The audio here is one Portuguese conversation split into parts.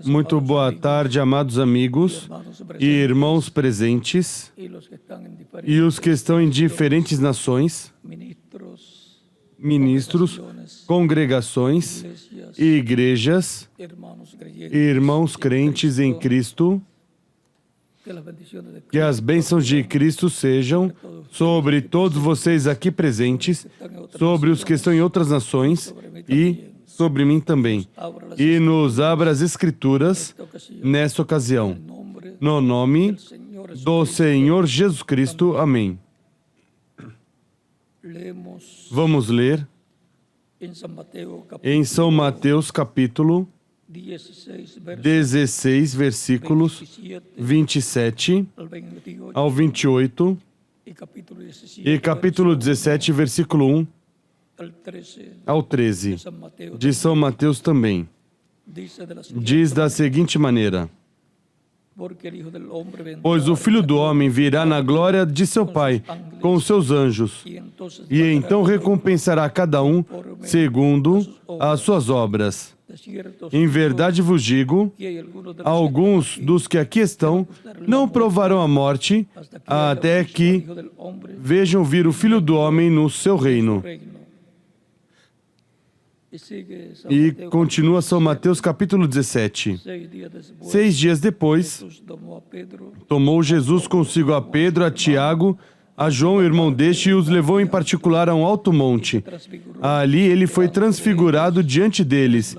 Muito boa tarde, amados amigos e irmãos presentes e os que estão em diferentes nações, ministros, congregações e igrejas, irmãos crentes em Cristo. Que as bênçãos de Cristo sejam sobre todos vocês aqui presentes, sobre os que estão em outras nações e sobre mim também. E nos abra as Escrituras nesta ocasião. No nome do Senhor Jesus Cristo. Amém. Vamos ler em São Mateus, capítulo 16, versículos 27 ao 28 e capítulo 17, versículo 1 ao 13, de São Mateus também. Diz da seguinte maneira: Pois o Filho do Homem virá na glória de seu Pai com os seus anjos, e então recompensará cada um segundo as suas obras. Em verdade vos digo, alguns dos que aqui estão não provarão a morte até que vejam vir o Filho do Homem no seu reino. E continua São Mateus capítulo 17. 6 dias depois, tomou Jesus consigo a Pedro, a Tiago, a João, irmão deste, e os levou em particular a um alto monte. Ali ele foi transfigurado diante deles.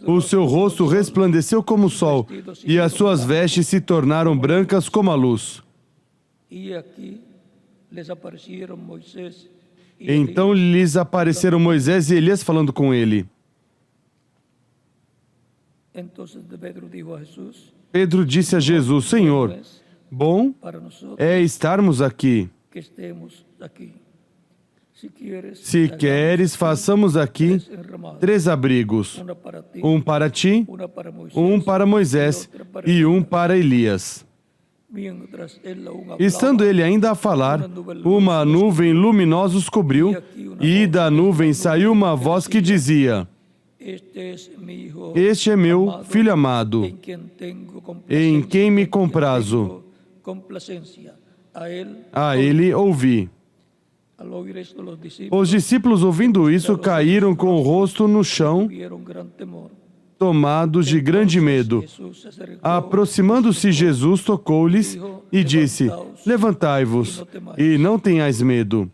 O seu rosto resplandeceu como o sol, e as suas vestes se tornaram brancas como a luz. Então lhes apareceram Moisés e Elias falando com ele. Pedro disse a Jesus: Senhor, bom é estarmos aqui. Se queres, façamos aqui 3 abrigos, um para ti, um para Moisés e um para Elias. Estando ele ainda a falar, uma nuvem luminosa os cobriu, e da nuvem saiu uma voz que dizia: Este é meu Filho amado, em quem me comprazo. A ele ouvi. Os discípulos, ouvindo isso, caíram com o rosto no chão, tomados de grande medo. Aproximando-se Jesus, tocou-lhes e disse: Levantai-vos e não tenhais medo.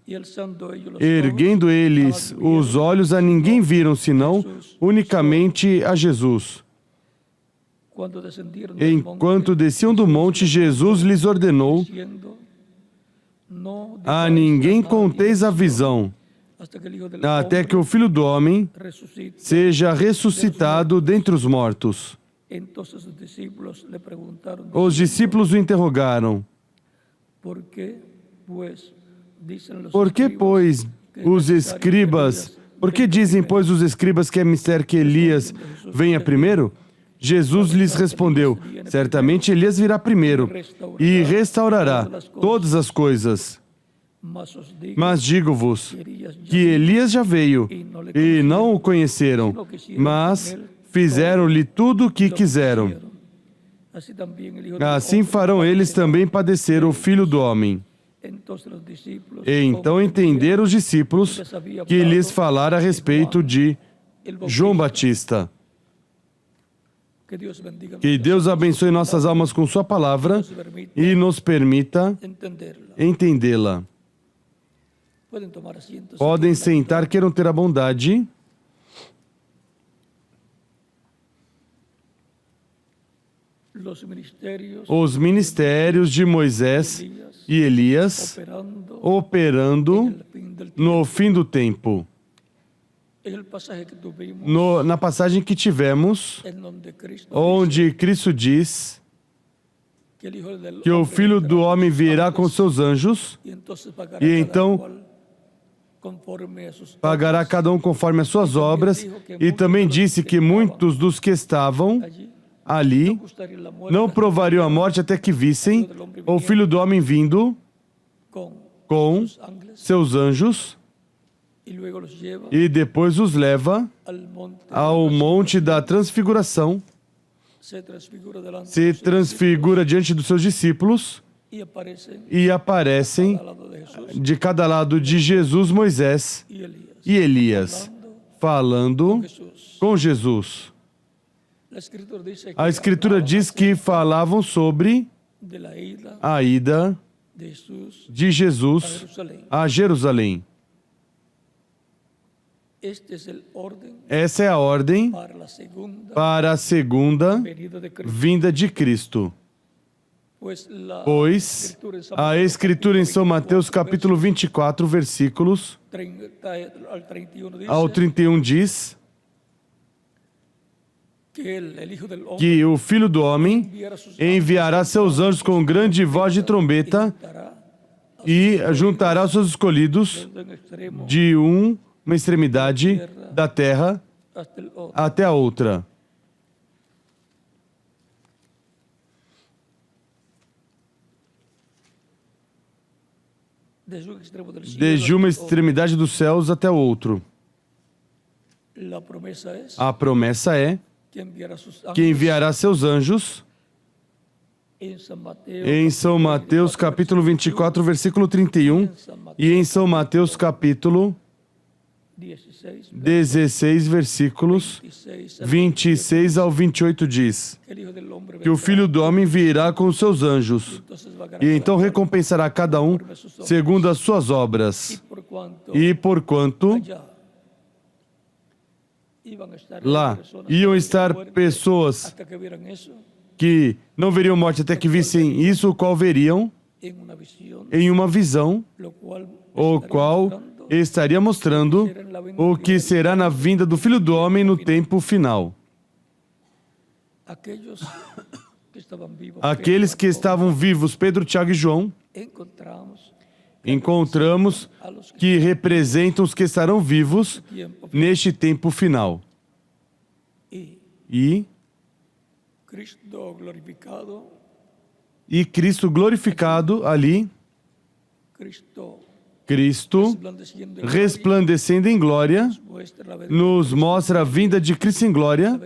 Erguendo eles os olhos, a ninguém viram, senão unicamente a Jesus. Enquanto desciam do monte, Jesus lhes ordenou: A ninguém conteis a visão, até que o Filho do Homem seja ressuscitado dentre os mortos. Os discípulos o interrogaram: Por que, pois, os escribas... Por que dizem, pois, os escribas que é mister que Elias venha primeiro? Jesus lhes respondeu: Certamente Elias virá primeiro e restaurará todas as coisas. Mas digo-vos que Elias já veio e não o conheceram, mas fizeram-lhe tudo o que quiseram. Assim farão eles também padecer o Filho do Homem. Então entenderam os discípulos que lhes falara a respeito de João Batista. Que Deus abençoe nossas almas com sua palavra e nos permita entendê-la. Podem sentar, queiram ter a bondade. Os ministérios de Moisés e Elias operando no fim do tempo. Na passagem que tivemos, onde Cristo diz que o Filho do Homem virá com seus anjos, e então pagará cada um conforme as suas obras, e também disse que muitos dos que estavam ali não provariam a morte até que vissem o Filho do Homem vindo com seus anjos, e depois os leva ao Monte da Transfiguração, se transfigura diante dos seus discípulos e aparecem de cada lado de Jesus, Moisés e Elias, falando com Jesus. A Escritura diz que falavam sobre a ida de Jesus a Jerusalém. Essa é a ordem para a segunda vinda de Cristo. Pois a Escritura em São Mateus, capítulo 24, versículos ao 31 diz que o Filho do Homem enviará seus anjos com grande voz de trombeta e juntará os seus escolhidos de uma extremidade da terra até a outra. Desde uma extremidade dos céus até o outro. A promessa é que enviará seus anjos. Em São Mateus, capítulo 24, versículo 31, e em São Mateus, capítulo 16, versículos 26 ao 28 diz que o Filho do Homem virá com os seus anjos e então recompensará cada um segundo as suas obras. E porquanto lá iam estar pessoas que não veriam morte até que vissem isso, o qual veriam em uma visão, o qual estaria mostrando o que será na vinda do Filho do Homem no tempo final. Aqueles que estavam vivos, Pedro, Tiago e João, encontramos que representam os que estarão vivos neste tempo final. E Cristo glorificado ali, Cristo resplandecendo em glória, nos mostra a vinda de Cristo em glória,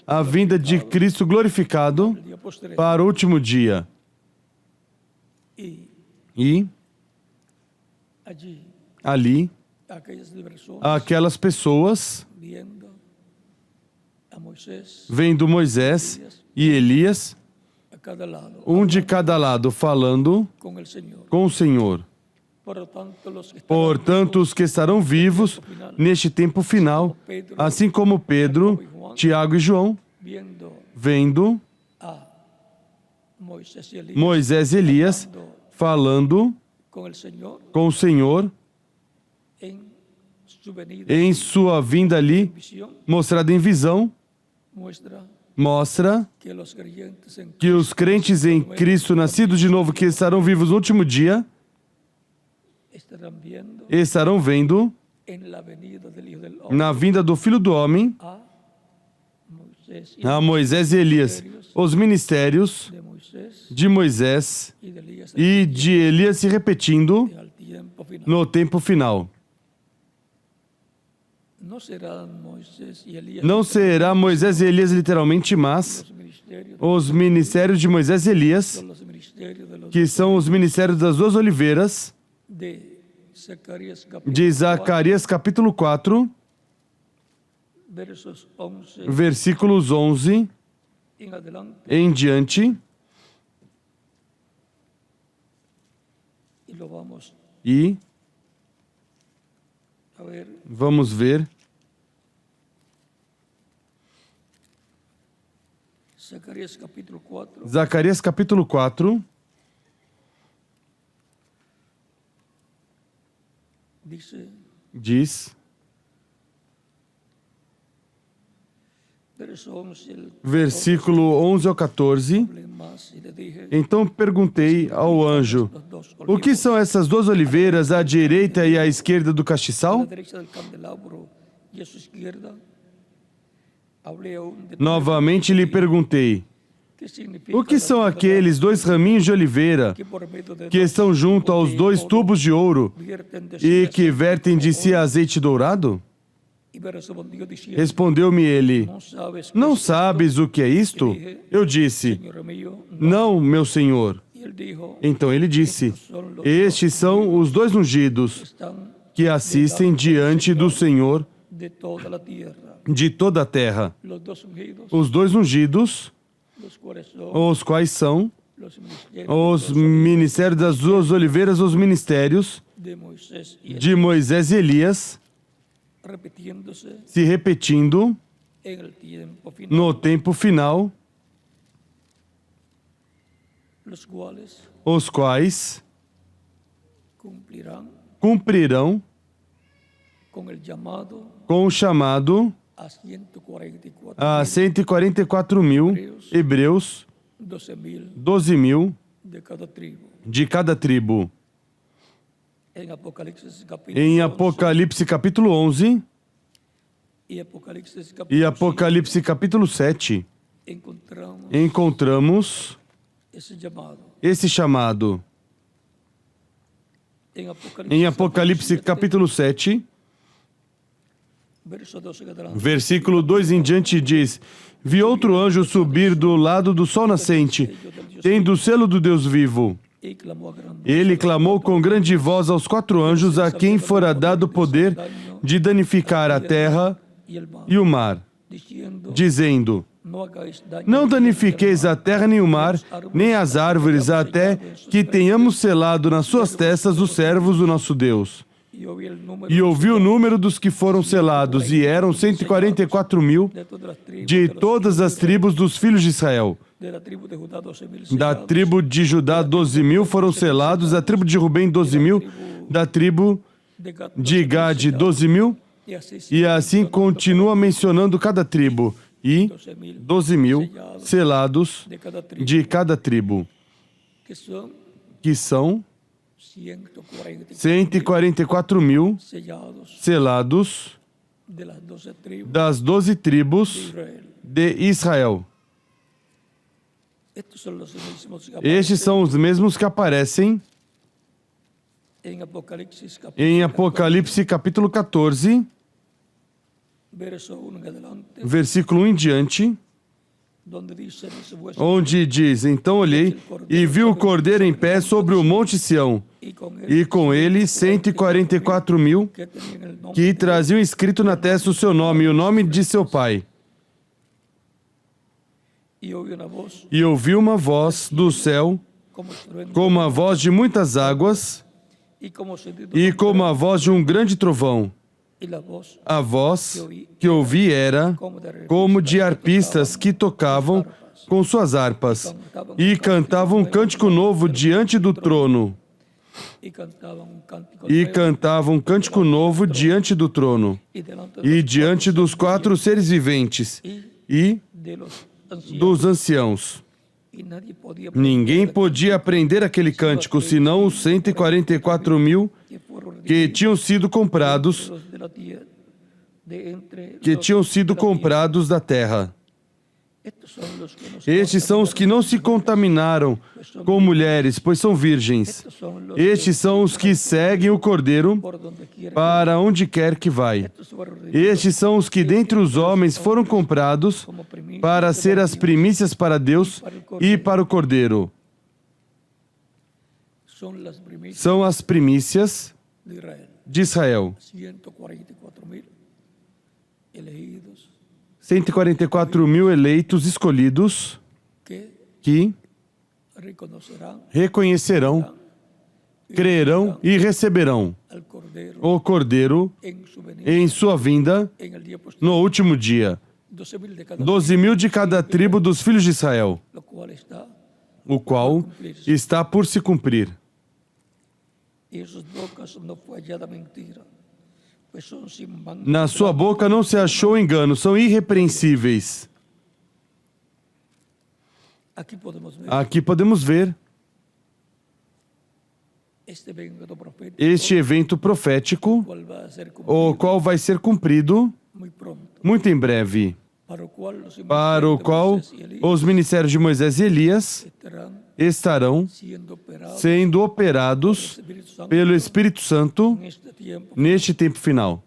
a vinda de Cristo glorificado para o último dia. E ali, aquelas pessoas vendo Moisés e Elias, um de cada lado, falando com o Senhor. Portanto, os que estarão vivos neste tempo final, assim como Pedro, Tiago e João, vendo Moisés e Elias, falando com o Senhor, em sua vinda ali, mostrada em visão, mostra que os crentes em Cristo, nascidos de novo, que estarão vivos no último dia, estarão vendo na vinda do Filho do Homem a Moisés e Elias, os ministérios de Moisés e de Elias se repetindo no tempo final. Não será Moisés e Elias literalmente, mas os ministérios de Moisés e Elias, que são os ministérios das duas oliveiras, de Zacarias capítulo 4, versículos 11 em diante, e vamos ver Zacarias capítulo 4, diz, versículo 11 ao 14, então perguntei ao anjo, o que são essas duas oliveiras à direita e à esquerda do castiçal? Novamente lhe perguntei, o que são aqueles dois raminhos de oliveira que estão junto aos dois tubos de ouro e que vertem de si azeite dourado? Respondeu-me ele: não sabes o que é isto? Eu disse: não, meu senhor. Então ele disse: estes são os 2 ungidos que assistem diante do Senhor de toda a terra. Os 2 ungidos, os quais são os ministérios das 2 oliveiras, os ministérios de Moisés e Elias, se repetindo no tempo final, os quais cumprirão com o chamado a 144.000 hebreus, 12.000 de cada tribo. Em Apocalipse capítulo 11 e Apocalipse capítulo 7, encontramos esse chamado. Em Apocalipse capítulo 7, versículo 2 em diante diz: vi outro anjo subir do lado do sol nascente, tendo o selo do Deus vivo. Ele clamou com grande voz aos 4 anjos a quem fora dado o poder de danificar a terra e o mar, dizendo: não danifiqueis a terra nem o mar, nem as árvores, até que tenhamos selado nas suas testas os servos do nosso Deus. E ouvi o número dos que foram selados, e eram 144.000 de todas as tribos dos filhos de Israel. Da tribo de Judá, 12.000 foram selados, da tribo de Rubem, 12.000, da tribo de Gade, 12.000, e assim continua mencionando cada tribo, e 12.000 selados de cada tribo, que são 144.000 selados das 12 tribos de Israel. Estes são os mesmos que aparecem em Apocalipse capítulo 14, versículo 1 em diante, onde diz: então olhei e vi o Cordeiro em pé sobre o monte Sião, e com ele 144.000 que traziam escrito na testa o seu nome e o nome de seu pai. E ouvi uma voz do céu, como a voz de muitas águas, e como a voz de um grande trovão. A voz que ouvi era como de arpistas que tocavam com suas harpas, e cantavam um cântico novo diante do trono. E cantavam um cântico novo diante do trono, e diante dos 4 seres viventes, e dos anciãos. Ninguém podia aprender aquele cântico, senão os 144.000 que tinham sido comprados da terra. Estes são os que não se contaminaram com mulheres, pois são virgens. Estes são os que seguem o Cordeiro para onde quer que vai. Estes são os que dentre os homens foram comprados para ser as primícias para Deus e para o Cordeiro. São as primícias de Israel. 144.000 eleitos escolhidos que reconhecerão, crerão e receberão o Cordeiro em sua vinda no último dia. 12.000 de cada tribo dos filhos de Israel, o qual está por se cumprir. Na sua boca não se achou engano, são irrepreensíveis. Aqui podemos ver este evento profético, o qual vai ser cumprido muito em breve, para o qual os ministérios de Moisés e Elias estarão sendo operados pelo Espírito Santo neste tempo final.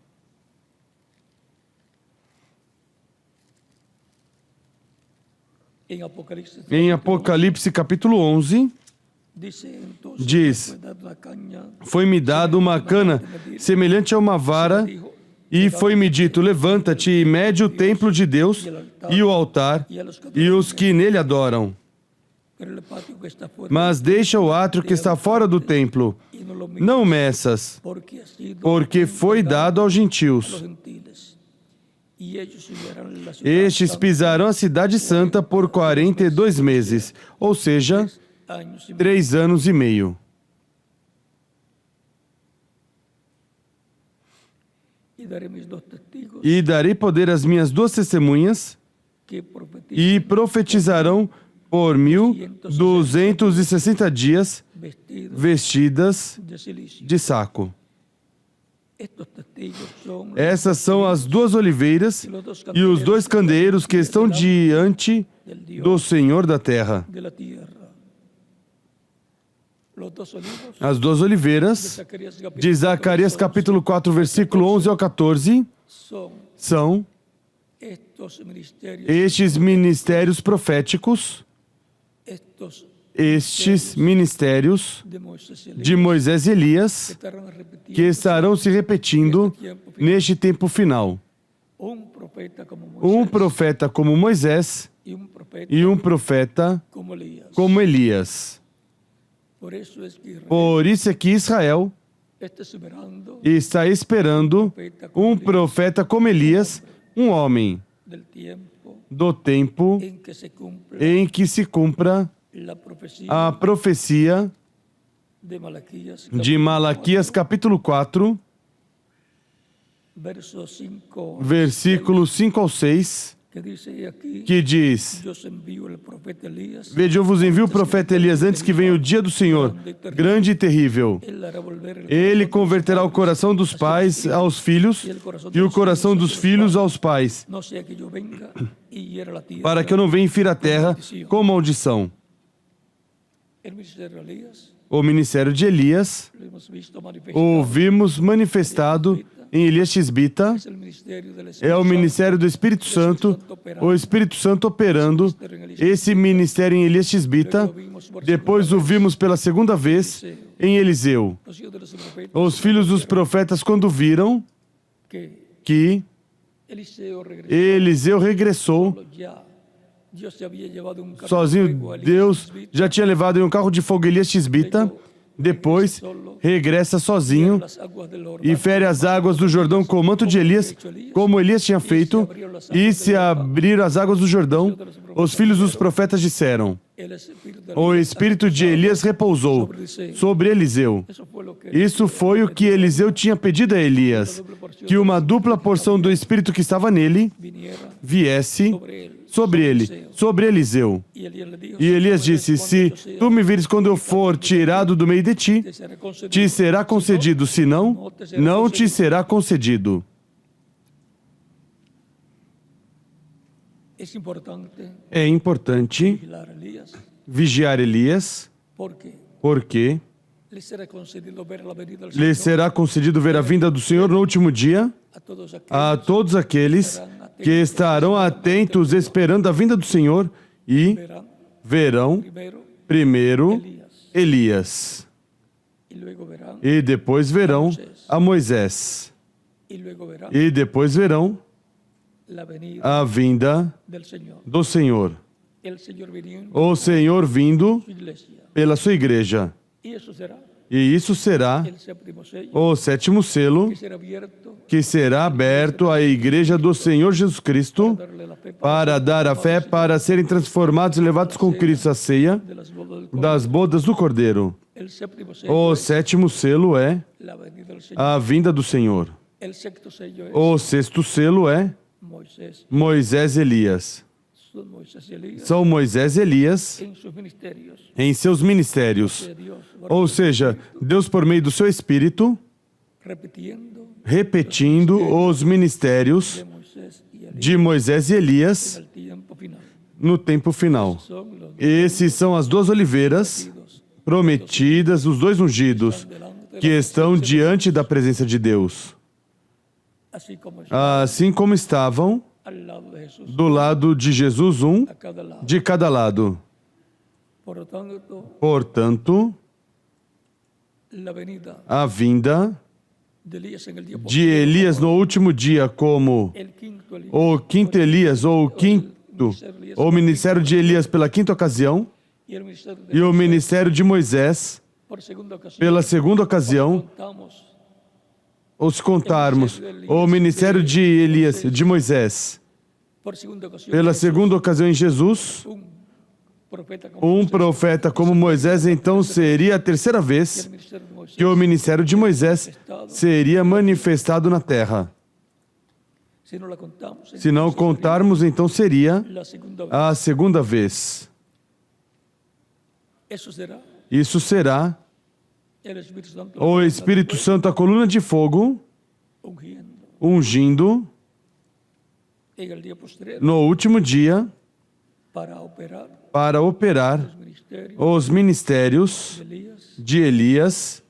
Em Apocalipse capítulo 11, diz: foi-me dado uma cana semelhante a uma vara, e foi-me dito: levanta-te e mede o templo de Deus e o altar e os que nele adoram. Mas deixa o átrio que está fora do templo, não meças, porque foi dado aos gentios. Estes pisarão a cidade santa por 42 meses, ou seja, 3 anos e meio. E darei poder às minhas 2 testemunhas, e profetizarão por 1260 dias, vestidas de saco. Essas são as 2 oliveiras e os 2 candeeiros que estão diante do Senhor da terra. As 2 oliveiras de Zacarias capítulo 4, versículo 11 ao 14, são estes ministérios proféticos, estes ministérios de Moisés e Elias, que estarão se repetindo neste tempo final. Um profeta como Moisés e um profeta como Elias. Por isso é que Israel está esperando um profeta como Elias, um homem do tempo em que se cumpra a profecia de Malaquias capítulo 4, versículos 5 ao 6, que diz: vede, eu vos envio o profeta Elias antes que venha o dia do Senhor, grande e terrível. Ele converterá o coração dos pais aos filhos e o coração dos filhos aos pais, para que eu não venha e fira a terra com maldição. O ministério de Elias ouvimos manifestado em Elias Tisbita, é o ministério do Espírito Santo, o Espírito Santo operando esse ministério em Elias Tisbita. Depois o vimos pela segunda vez em Eliseu. Os filhos dos profetas, quando viram que Eliseu regressou sozinho, Deus já tinha levado em um carro de fogo Elias Tisbita, depois regressa sozinho e fere as águas do Jordão com o manto de Elias, como Elias tinha feito, e se abriram as águas do Jordão. Os filhos dos profetas disseram: o espírito de Elias repousou sobre Eliseu. Isso foi o que Eliseu tinha pedido a Elias, que uma dupla porção do espírito que estava nele viesse sobre ele, sobre Eliseu. E Elias disse: se tu me vires quando eu for tirado do meio de ti, te será concedido, senão, não te será concedido. É importante vigiar Elias, porque lhe será concedido ver a vinda do Senhor no último dia a todos aqueles que estarão atentos esperando a vinda do Senhor e verão primeiro Elias e depois verão a Moisés e depois verão a vinda do Senhor, o Senhor vindo pela sua igreja. E isso será o 7º selo, que será aberto à igreja do Senhor Jesus Cristo para dar a fé, para serem transformados e levados com Cristo à ceia das bodas do Cordeiro. O 7º selo é a vinda do Senhor. O 6º selo é Moisés e Elias. São Moisés e Elias em seus ministérios. Ou seja, Deus, por meio do seu Espírito, repetindo os ministérios de Moisés e Elias no tempo final. Esses são as 2 oliveiras prometidas, os 2 ungidos, que estão diante da presença de Deus. Assim como estavam al lado de Jesús, do lado de Jesus, um a cada lado. de cada lado. Por lo tanto, Portanto, la venida a vinda de Elías en el día de Elias no último dia como el quinto Elías, o quinto Elias ou o quinto, o ministério de Elias pela quinta ocasião y el ministerio de e o ministério de Moisés por segunda ocasión, pela segunda ocasião, contamos ou se contarmos o ministério de Elias, de Moisés, por segunda ocasión pela segunda ocasião em Jesus, profeta como um profeta como Moisés, então seria a terceira vez el ministerio de Moisés. que o ministério de Moisés seria manifestado na terra. Si no la contamos, Se não contarmos, então seria la segunda vez. a segunda vez. Eso será Isso será el Espíritu Santo o Espírito Santo, a coluna de fogo, ungiendo ungindo en el día posterior no último dia para operar para operar los ministerios os ministérios de Elías, de Elias,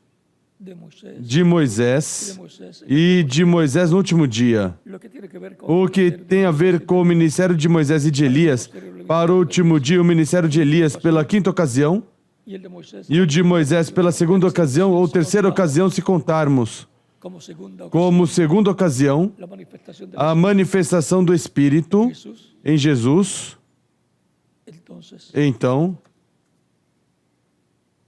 de Moisés, de Moisés e de Moisés no último dia. lo que tiene que ver con O que tem a ver com o ministério de Moisés e de Elias, para o último dia, o ministério de Elias pela quinta ocasião y el de Moisés e o de Moisés pela segunda ocasião ou terceira ocasião, se contarmos. como segunda ocasión, Como segunda ocasião, la manifestación de a manifestação do Espírito Jesús. em Jesus. Entonces, Então,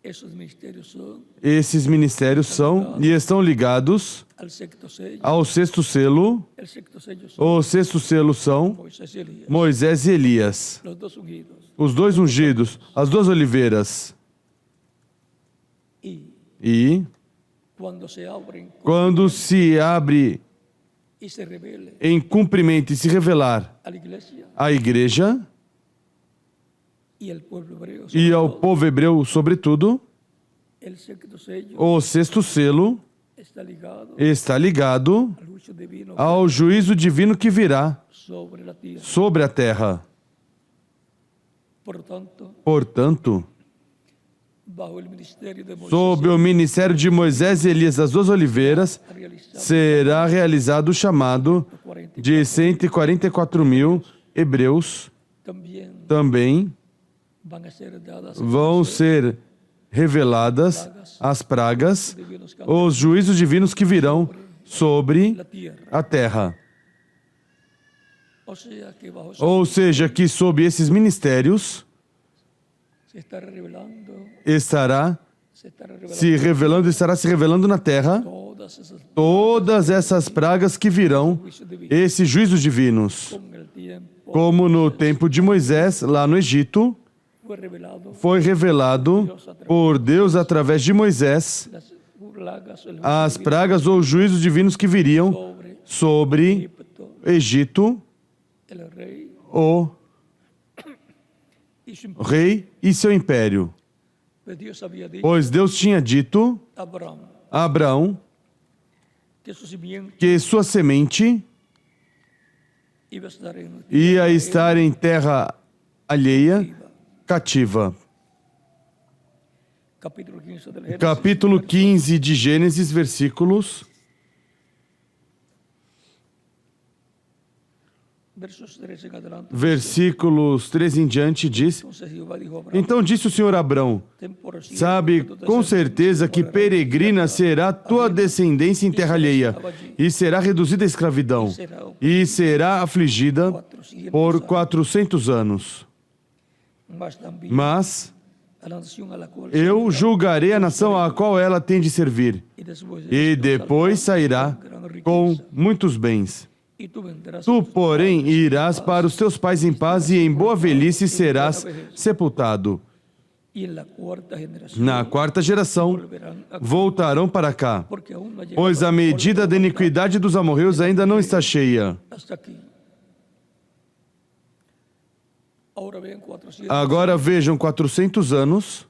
esos ministerios son esses ministérios são e estão ligados al sexto sello. ao sexto selo. El sexto sello son O sexto selo são Moisés y Elías, Moisés e Elias, los dos ungidos. os dois ungidos, as duas oliveiras. E Cuando se abren quando se abre y se revele em cumprimento e se revelar a la iglesia à igreja y al pueblo hebreo, e ao povo hebreu, sobretudo, el sexto sello o sexto selo está ligado al juicio divino ao juízo divino que virá sobre la tierra. sobre a terra. Portanto, Bajo el ministerio de Moisés, sob o ministério de Moisés e Elias, das duas oliveiras, será realizado o chamado de 144.000 hebreus. Também van a ser dadas vão ser reveladas as pragas, os juízos divinos que virão sobre la tierra. a terra. O sea que bajo Ou seja, que sob esses ministérios se está revelando, estará se está revelando se revelando, estará se revelando na terra todas essas pragas que virão, juicios divinos. esses juízos divinos. Con el tiempo Como no tempo de Moisés, lá no Egito, foi revelado por Deus através de Moisés las plagas, el as pragas ou juízos divinos que viriam sobre Egito, el rey o y su rei e seu império. pues Dios había dicho Pois Deus tinha dito a Abraham a Abraão que su simiente que sua semente iba a estar en ia estar em terra alheia, cativa. capítulo 15 del Génesis, Capítulo 15 de Gênesis, versículos versos 13 en adelante. versículos 3 em diante diz: Entonces Jehová dijo a Abraham, Então disse o Senhor a Abrão: ten por cierto sabe que tu com certeza que peregrina será tua descendência em terra alheia, e será reduzida à escravidão, e será afligida por 400 anos. mas también Mas a la nación a la cual eu julgarei a nação a qual ela tem de servir, y después e depois sairá com muitos bens. y tú vendrás Tu, porém, irás para os teus pais em paz, e em boa velhice serás sepultado. y en la cuarta generación Na quarta geração volverán a voltarão para cá, porque aún no ha llegado pois a medida da iniquidade dos amorreus ainda não está cheia. hasta aquí. Ahora vean 400 Agora vejam, 400 anos,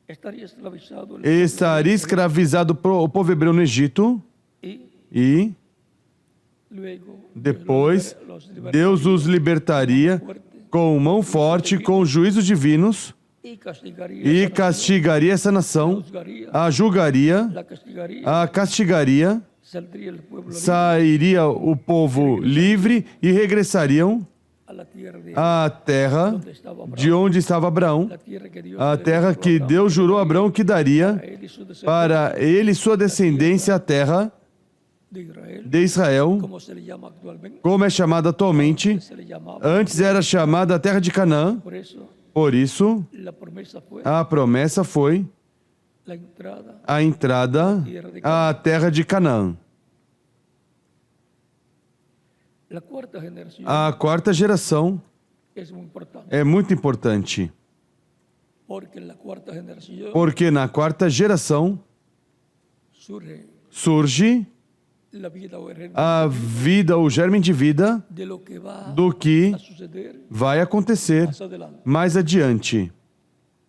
estaría esclavizado el estaria escravizado o povo hebreu no Egito, y e luego depois los libertaría Deus os libertaria com mão forte, com juízos divinos, y castigaría e esa nación, castigaria essa nação, juzgaría, a julgaria, la castigaría a castigaria saldría el pueblo libre sairia o povo livre e regressariam a la tierra de à terra donde estaba Abraham, de onde estava Abraão, la tierra que Dios a le terra juró a que Abraham, Deus jurou a Abraão que daria a él y su descendencia para ele e sua descendência a terra de Israel, de Israel, como se le llama actualmente, como é chamada atualmente. se le llamaba. Antes era chamada a terra de Canaã, Por eso, por isso la promesa fue a promessa foi la entrada a entrada à terra de Canaã. La cuarta generación A quarta geração es muy importante, é muito importante, porque en la cuarta generación porque na quarta geração surge surge la vida o el reino a vida, o germe de vida de lo que va do que a suceder vai acontecer más adelante. mais adiante.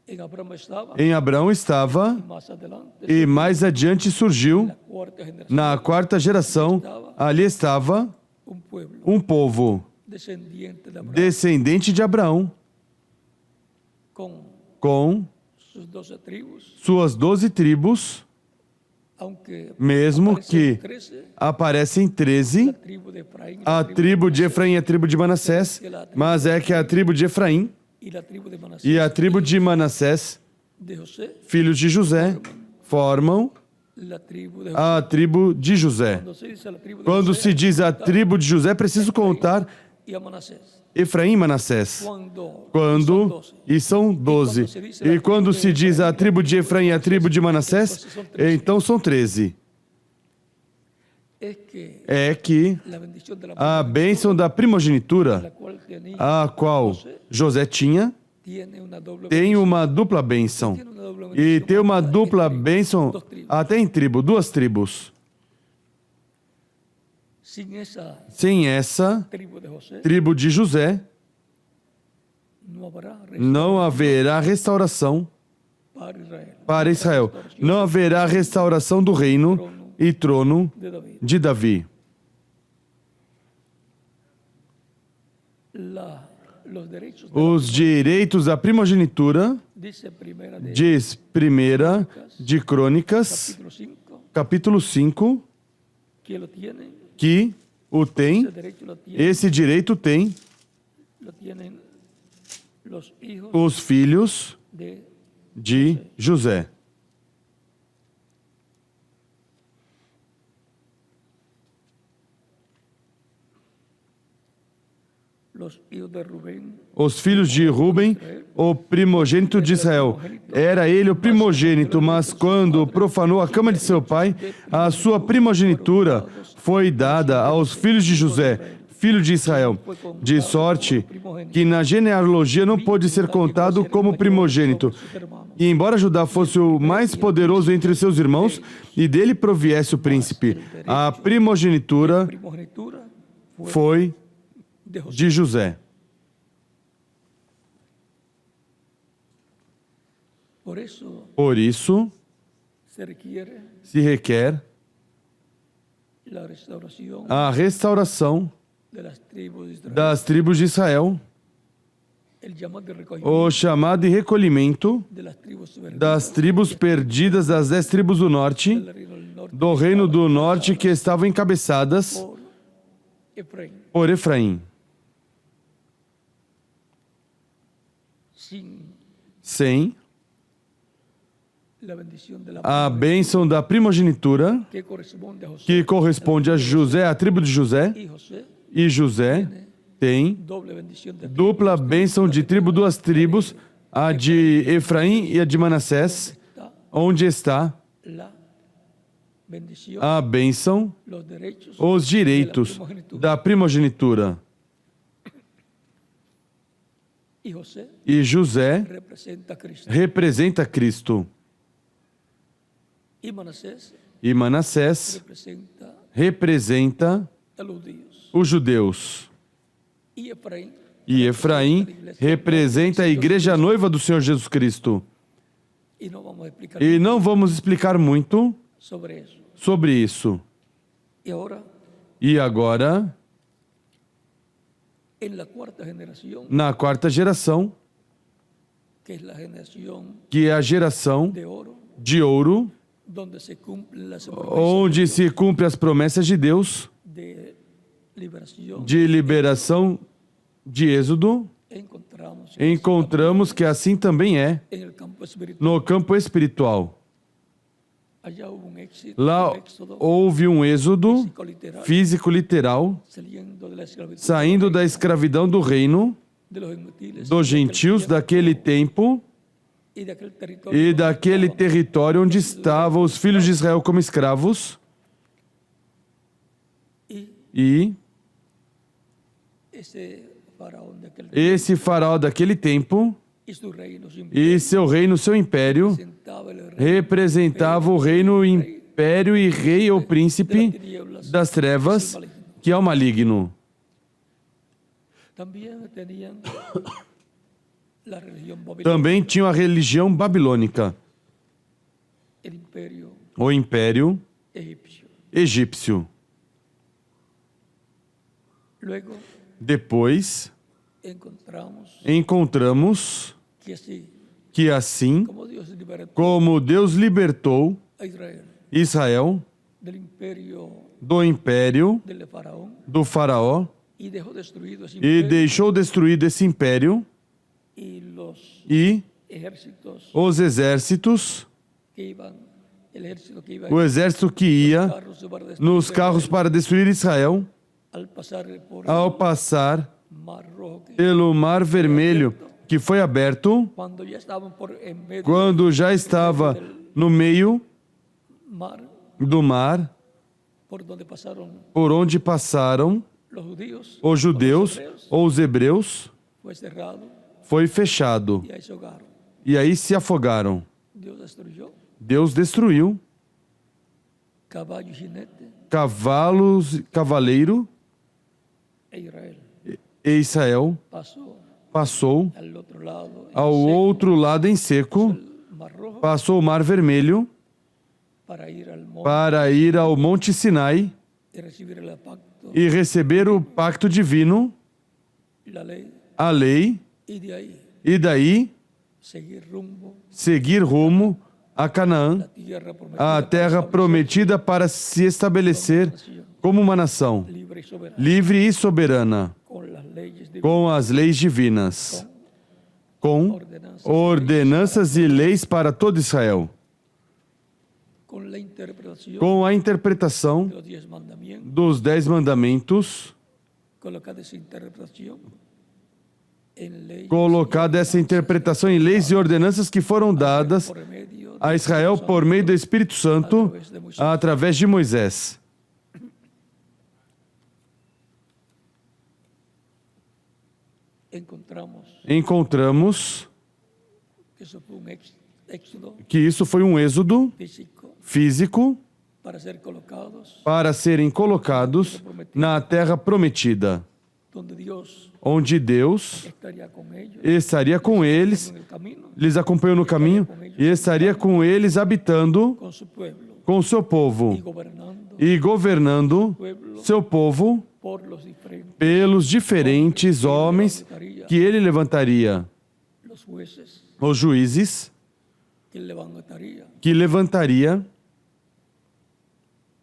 En Abraham estaba, Em Abraão estava más adelante, e mais adiante surgiu, la cuarta generación, na quarta geração, ali estava un pueblo um povo descendiente de Abraham, descendente de Abraão, con com sus 12 tribus, suas 12 tribos, aunque mesmo aparecen que 13, aparecem 13, la tribu de Efraín, a tribo de Efraim e a tribu de Manassés, mas é que a tribu de Efraim y la tribu de Manasés, e a tribo de Manassés, de José, filhos de José, formam la tribu de a tribo de José. Cuando se dice la tribu de Quando José, se diz a tribo de José, é preciso contar y a Manasés. Efraim e Manassés. Quando E são 12. E quando se diz a tribo de Efraim e a tribo de Manassés, então são 13. es que É que la bendición de la a bênção da primogenitura, la cual tenía, a qual José tinha, tiene una doble tem uma dupla bênção. tiene una doble E bendición tem uma hasta dupla entre bênção dos tribus. até em tribo, duas tribos. Sin esa Sem essa tribu de José tribo de José, no habrá não haverá restauração para Israel, para Israel. Não haverá restauração do reino e trono de David. de Davi. Los derechos Os direitos da primogenitura, dice primera de diz primeira de Crônicas, capítulo 5, capítulo 5, que lo tienen, que o tem, ese derecho esse direito tem lo tienen los hijos os filhos de de José. los hijos de Rubén, Os filhos de Ruben, o primogênito de Israel. Era ele o primogênito, mas quando profanou a cama de seu pai, a sua primogenitura foi dada aos filhos de José, filho de Israel. De sorte que na genealogia não pôde ser contado como primogênito. E embora Judá fosse o mais poderoso entre seus irmãos, e dele proviesse o príncipe, a primogenitura primogenitura foi de José. de José. Por eso Por isso, se requiere se requer la restauración a restauração de las tribus de Israel, das tribos de Israel, el llamado de recogimiento o chamado e recolhimento de las tribus perdidas das tribos perdidas das 10 tribos do norte, del reino del norte do reino do norte, que estavam encabeçadas por Efraín, por Efraim. Sem la bendición de la a bênção da primogenitura, que corresponde a José, que corresponde a José, a tribo de José, y José e José tem doble bendición de dupla bênção de tribo, duas tribos, a de Efraim e a de Manassés, está onde está la bendición, a bênção, los derechos os direitos da primogenitura. y José E José representa a Cristo representa Cristo. y Manasés E Manassés representa representa a los judíos os judeus. y Efraín E Efraim representa a igreja noiva do Senhor Jesus Cristo. y no vamos a explicar E não vamos explicar muito sobre eso. sobre isso. Y ahora, E agora, en la cuarta generación, na quarta geração, que es la generación que é a geração de oro, de ouro, donde se cumplen las promesas onde se cumpre as promessas de Deus de liberación, de liberação de Êxodo, encontramos que assim também é en el campo espiritual. no campo espiritual. Allá hubo un éxito, Lá un éxodo houve um êxodo físico literal, físico literal, saliendo de la esclavitud saindo da escravidão do reino de los gentiles dos gentios daquele tempo y de aquel territorio e donde daquele estaban território onde estavam os filhos de Israel como escravos. E ese faraón de aquel esse faraó daquele tempo y su reino, su e seu reino, seu império, representaba el reino representava o reino, império e rei ou príncipe das trevas, que é o maligno. También tenían la religión babilónica, Também tinha a religião babilônica, el imperio o império egipcio. egípcio. Luego Depois, encontramos encontramos que assim como Dios libertó como Deus libertou a Israel Israel del imperio do império del faraón do faraó y dejó destruido ese e imperio deixou destruído esse império y los e ejércitos os exércitos, que iban, el ejército que iba o exército que ia carros para destruir nos carros para destruir Israel, al pasar por ao passar el mar rojo, pelo Mar Vermelho, que foi aberto cuando ya estaban por en medio quando já estava no meio del mar do mar, por donde pasaron por onde passaram los judíos, os judeus hebreus, ou os hebreus, fue cerrado foi fechado. y ahí se ahogaron. E aí se afogaram. Dios destruyó Deus destruiu caballo y jinete cavalos, cavaleiro, e Israel e Israel passou al otro lado en ao seco, outro lado em seco, el mar rojo passou o Mar Vermelho para ir al ao Monte Sinai y recibir el pacto, e receber o pacto divino, la ley, a lei, y de ahí e daí seguir rumbo seguir rumo a Canaã, la tierra prometida, a terra prometida para se estabelecer como uma nação libre y soberana, livre e soberana, con las leyes divinas, com as leis divinas, com ordenanças e leis para todo Israel, con la interpretación com a interpretação de los 10 mandamientos, dos 10 mandamentos, colocada esa interpretación en leyes colocada essa interpretação em leis e ordenanças que foram dadas por medio a Israel por meio do Espírito Santo através de Moisés. Encontramos que eso fue un éxodo que isso foi um êxodo físico físico para serem colocados na terra prometida, donde Dios onde Deus estaría con ellos, estaria com eles, en el camino, lhes acompanhou no caminho e estaria com eles habitando con su pueblo com seu povo y e governando seu povo por los diferentes pelos diferentes homens que ele levantaria, los jueces os juízes que levantaría que levantaria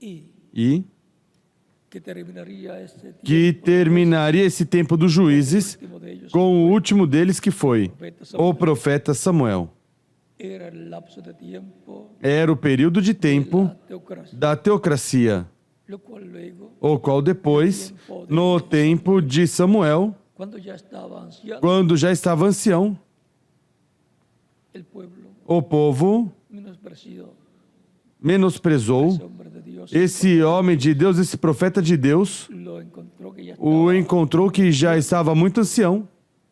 e que terminaría este tiempo, que terminaria esse tempo dos juízes último de ellos com o último deles que foi o profeta Samuel. era el lapso de tiempo Era o período de tempo la teocracia, da teocracia, lo cual luego, o qual depois, no tempo de Samuel, cuando ya estaba anciano, quando já estava ancião, el pueblo o povo menosprezou ese hombre de Dios, esse homem de Deus, esse profeta de Deus, lo encontró que ya o estaba encontrou que já estava muito ancião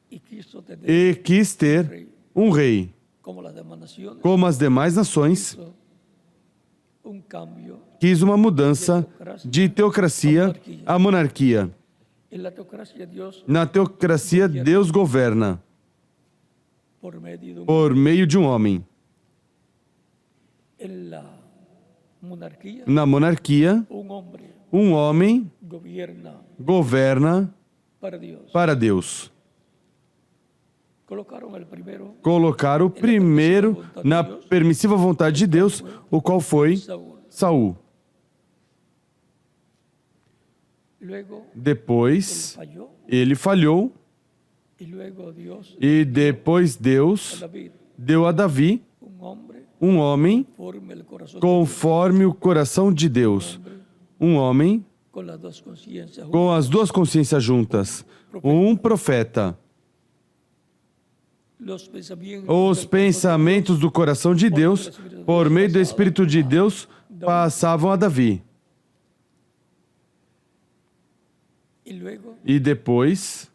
y quiso tener e quis ter um rei, como las demás naciones, como as demais nações, hizo un cambio quis uma mudança de teocracia à monarquia. en la teocracia. Dios Na teocracia, Deus governa por medio de un, por meio de um homem. en la monarquía Na monarquia, un hombre homem gobierna governa para Dios. para Deus. colocaron el primero colocaram o primeiro na permissiva vontade de Deus, o qual foi Saúl. Saul. Luego él Depois falló ele falhou y luego Dios e depois a Deus David, deu a Davi un hombre um homem conforme el corazón de conforme o coração de Deus, um homem Dios, con las dos conciencias com as duas consciências juntas, um profeta. los pensamientos Os del pensamentos do coração de Deus, por meio do Espírito de Deus, passavam a Davi. y luego E depois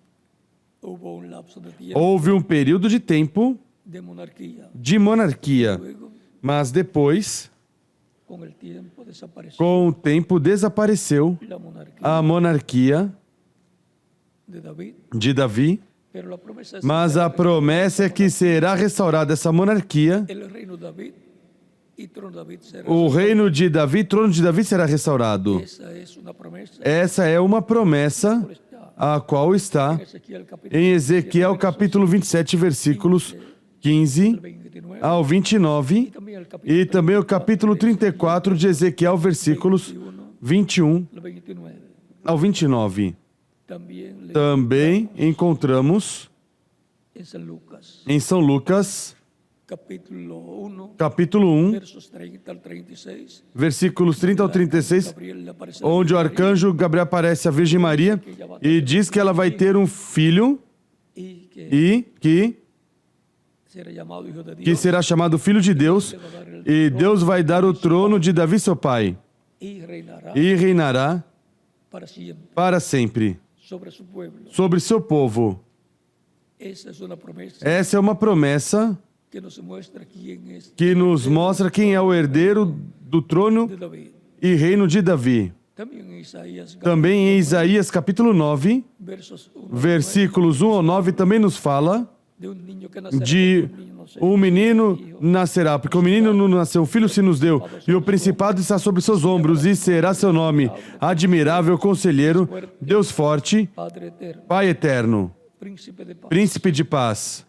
hubo un lapso de tiempo houve um período de tempo de monarquía. de monarquia, Luego, mas depois, con el tiempo desapareció com o tempo, desapareceu la monarquía a monarquia de David, de Davi, pero la promesa es mas a promessa é que será restaurada essa monarquia. el reino de David y trono de David será. O reino de Davi, trono de Davi será restaurado. Esa es una promesa. Essa é uma promessa a qual está En Ezequiel capítulo em Ezequiel capítulo 27, versículos 15 29 ao 29 también el capítulo e também o capítulo 34 de Ezequiel, versículos 21 29. ao 29. También Também encontramos en San Lucas em São Lucas, capítulo 1 capítulo 1, versos 30 al 36, versículos 30 ao 36, Gabriel le aparece onde o arcanjo Gabriel aparece à Virgem Maria e diz que ela vai ter um filho y que e será llamado hijo de que Dios será chamado Filho de Deus, e Deus vai dar o trono de Davi, seu pai, y reinará e reinará para siempre para sempre sobre su pueblo. sobre seu povo. Esa es una promesa Essa é uma promessa que nos muestra quién es que nos mostra quem é o herdeiro do trono de David. e reino de Davi. También en Isaías Também em Isaías capítulo 9, versos 1 versículos 1 ao 9, também nos fala de un niño que nacerá, de un niño no sé, um menino nascerá, porque o menino não nasceu, um filho se nos deu, e o principado está sobre seus ombros, e será seu nome admirável, conselheiro, Deus forte, Padre eterno, Pai eterno, príncipe de paz. príncipe de paz.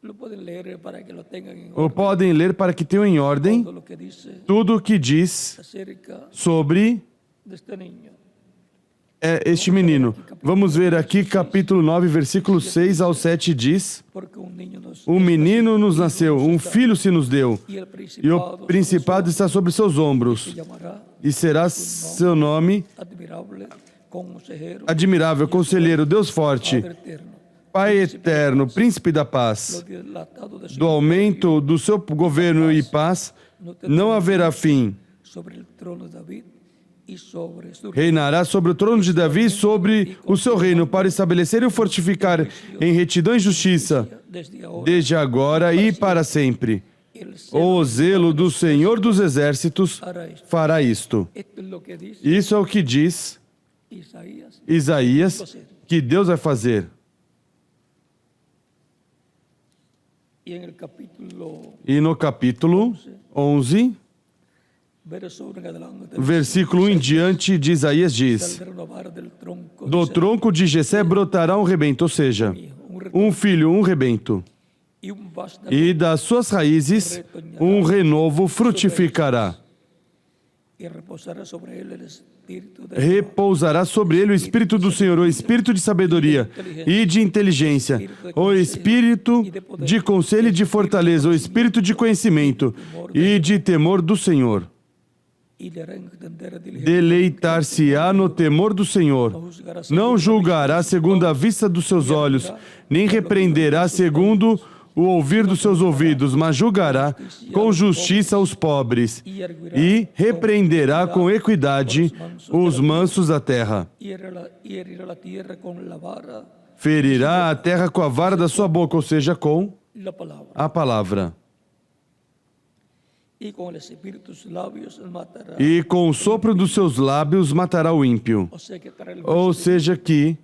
Lo pueden leer para que lo tengan en Ou orden. podem ler para que tenham em ordem Todo lo que dice tudo o que diz acerca sobre de este niño. este menino. Vamos ver aqui capítulo 9, versículo 6 ao 7 diz: Porque un niño nos um menino nos nasceu, um filho se nos deu, y el e o principado está sobre seus ombros, se llamará e será seu nome admirable, consejero, admirável, conselheiro, Deus forte, Padre eterno. Pai eterno, príncipe da Lo paz. dilatado de su Do aumento do seu governo e paz não haverá fim. sobre el trono de David y sobre su Reinará sobre o trono de Davi e sobre o seu reino, para estabelecer e o fortificar em retidão e justiça, desde ahora. desde agora e para sempre. El Señor O zelo do Senhor dos Exércitos hará esto. fará isto. Esto es lo que dice Isso é o que diz Isaías. Isaías que Deus vai fazer. Y en el capítulo E no capítulo 11, verso 1 en adelante, versículo 1 em diante de Isaías diz: saldrá una vara del tronco do de tronco de Jessé brotará um rebento, ou seja, um filho, um rebento, y un vástago e das suas raízes um renovo frutificará. y reposará sobre él el espíritu de Repousará sobre ele o Espírito do Senhor, o Espírito de sabedoria e de inteligência, o Espírito de conselho e de fortaleza, o Espírito de conhecimento e de temor do Senhor. y le hará entender a diligente, Deleitar-se-á no temor do Senhor. Não julgará segundo a vista dos seus olhos, nem repreenderá segundo o ouvir dos seus ouvidos, mas julgará com justiça os pobres e repreenderá com equidade os mansos da terra. y herirá la tierra con la vara, Ferirá a terra com a vara da sua boca, ou seja, com la palabra, a palavra. y con el espíritu de sus labios matará. E com o sopro dos seus lábios matará o ímpio. O sea que estará el Ou juicio seja, que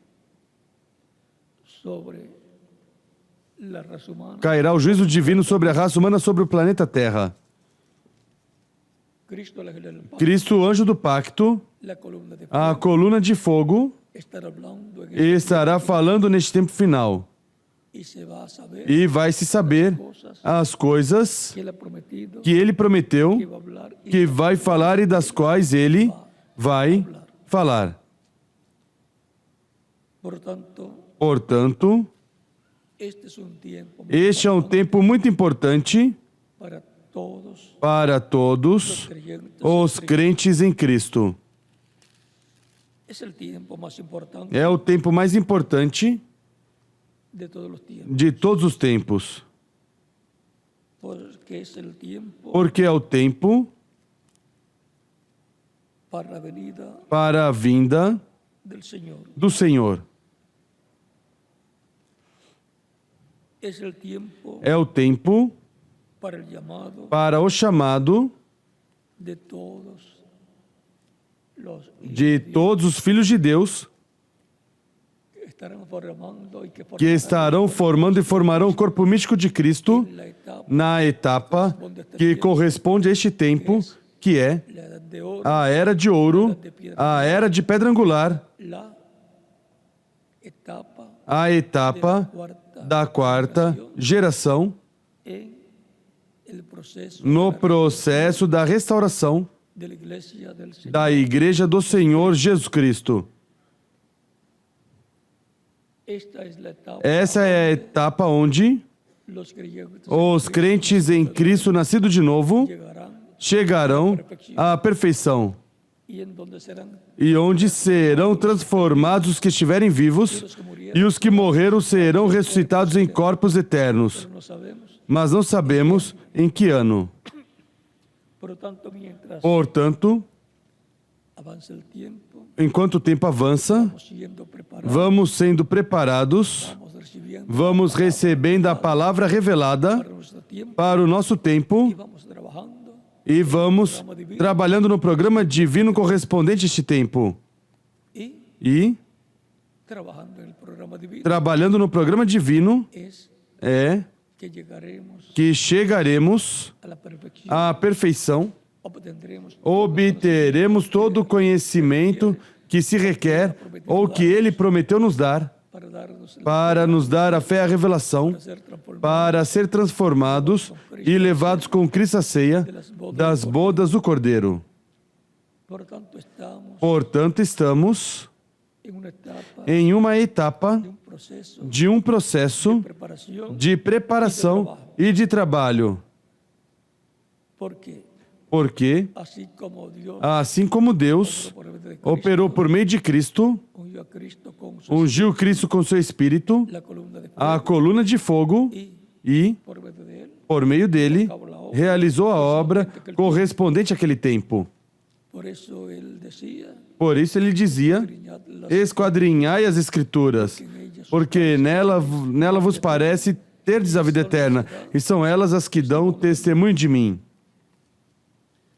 sobre la raza humana. cairá o juízo divino sobre a raça humana, sobre o planeta Terra. Cristo, el ángel del pacto, Cristo, o anjo do pacto, la columna de a fuego, coluna de fogo, estará hablando en estará falando neste tempo final. y se va a saber e vai se saber cosas as coisas que él ha prometido que ele prometeu que va a hablar y que vai falar e das quais ele vai falar. por tanto Portanto, este es un tiempo este é um tempo muito importante para todos para todos creyentes. os crentes em Cristo. Es el tiempo más importante É o tempo mais importante de todos los tiempos, de todos os tempos, porque es el tiempo porque é o tempo para la venida para a vinda del Señor. do Senhor. Es el tiempo É o tempo para el llamado para o chamado de todos los de todos os filhos de Deus que estarán formando y que que estarão formando e formarão o corpo místico de Cristo la etapa na etapa que corresponde a este tempo, que é la edad de oro, a era de ouro, a era de pedra angular, la etapa a etapa da quarta geração en el proceso no processo da restauração de la iglesia del Señor. da Igreja do Senhor Jesus Cristo. Esta es la etapa Essa é a etapa onde los creyentes os crentes em Cristo nascido de novo llegarán chegarão à perfeição y en donde serán e onde serão transformados os que estiverem vivos los que murieron, e os que morreram serão ressuscitados em corpos eternos. no sabemos. Mas não sabemos em que ano. Por lo tanto, mientras Portanto, avanza el tiempo, enquanto o tempo avança, vamos siendo preparados, vamos sendo preparados, vamos recibiendo vamos recebendo a palavra revelada para nuestro tiempo para o nosso tempo y vamos trabajando e vamos trabalhando no programa divino correspondente a este tempo. E trabajando en el programa divino trabalhando no programa divino es é que llegaremos que chegaremos a la perfección, à perfeição, obtendremos obteremos todo o conhecimento que se requer ou que Ele prometeu nos dar para para nos darnos dar a fé e a revelação, ser transformados para ser transformados e levados com Cristo à ceia das bodas do Cordeiro. Por tanto, estamos Portanto, estamos en una etapa em uma etapa de un proceso de um processo de preparación, de preparação e de trabalho, porque porque, así como Dios assim como Deus por medio de Cristo, operou por meio de Cristo, ungió a Cristo con su ungiu Cristo com seu Espírito, la columna de fuego a coluna de fogo, y e, por medio de él por meio dele, realizou a obra correspondente àquele tempo. por eso él decía Por isso ele dizia: esquadrinhai as Escrituras, porque nela vos parece terdes a vida eterna, e são elas as que dão testemunho de mim.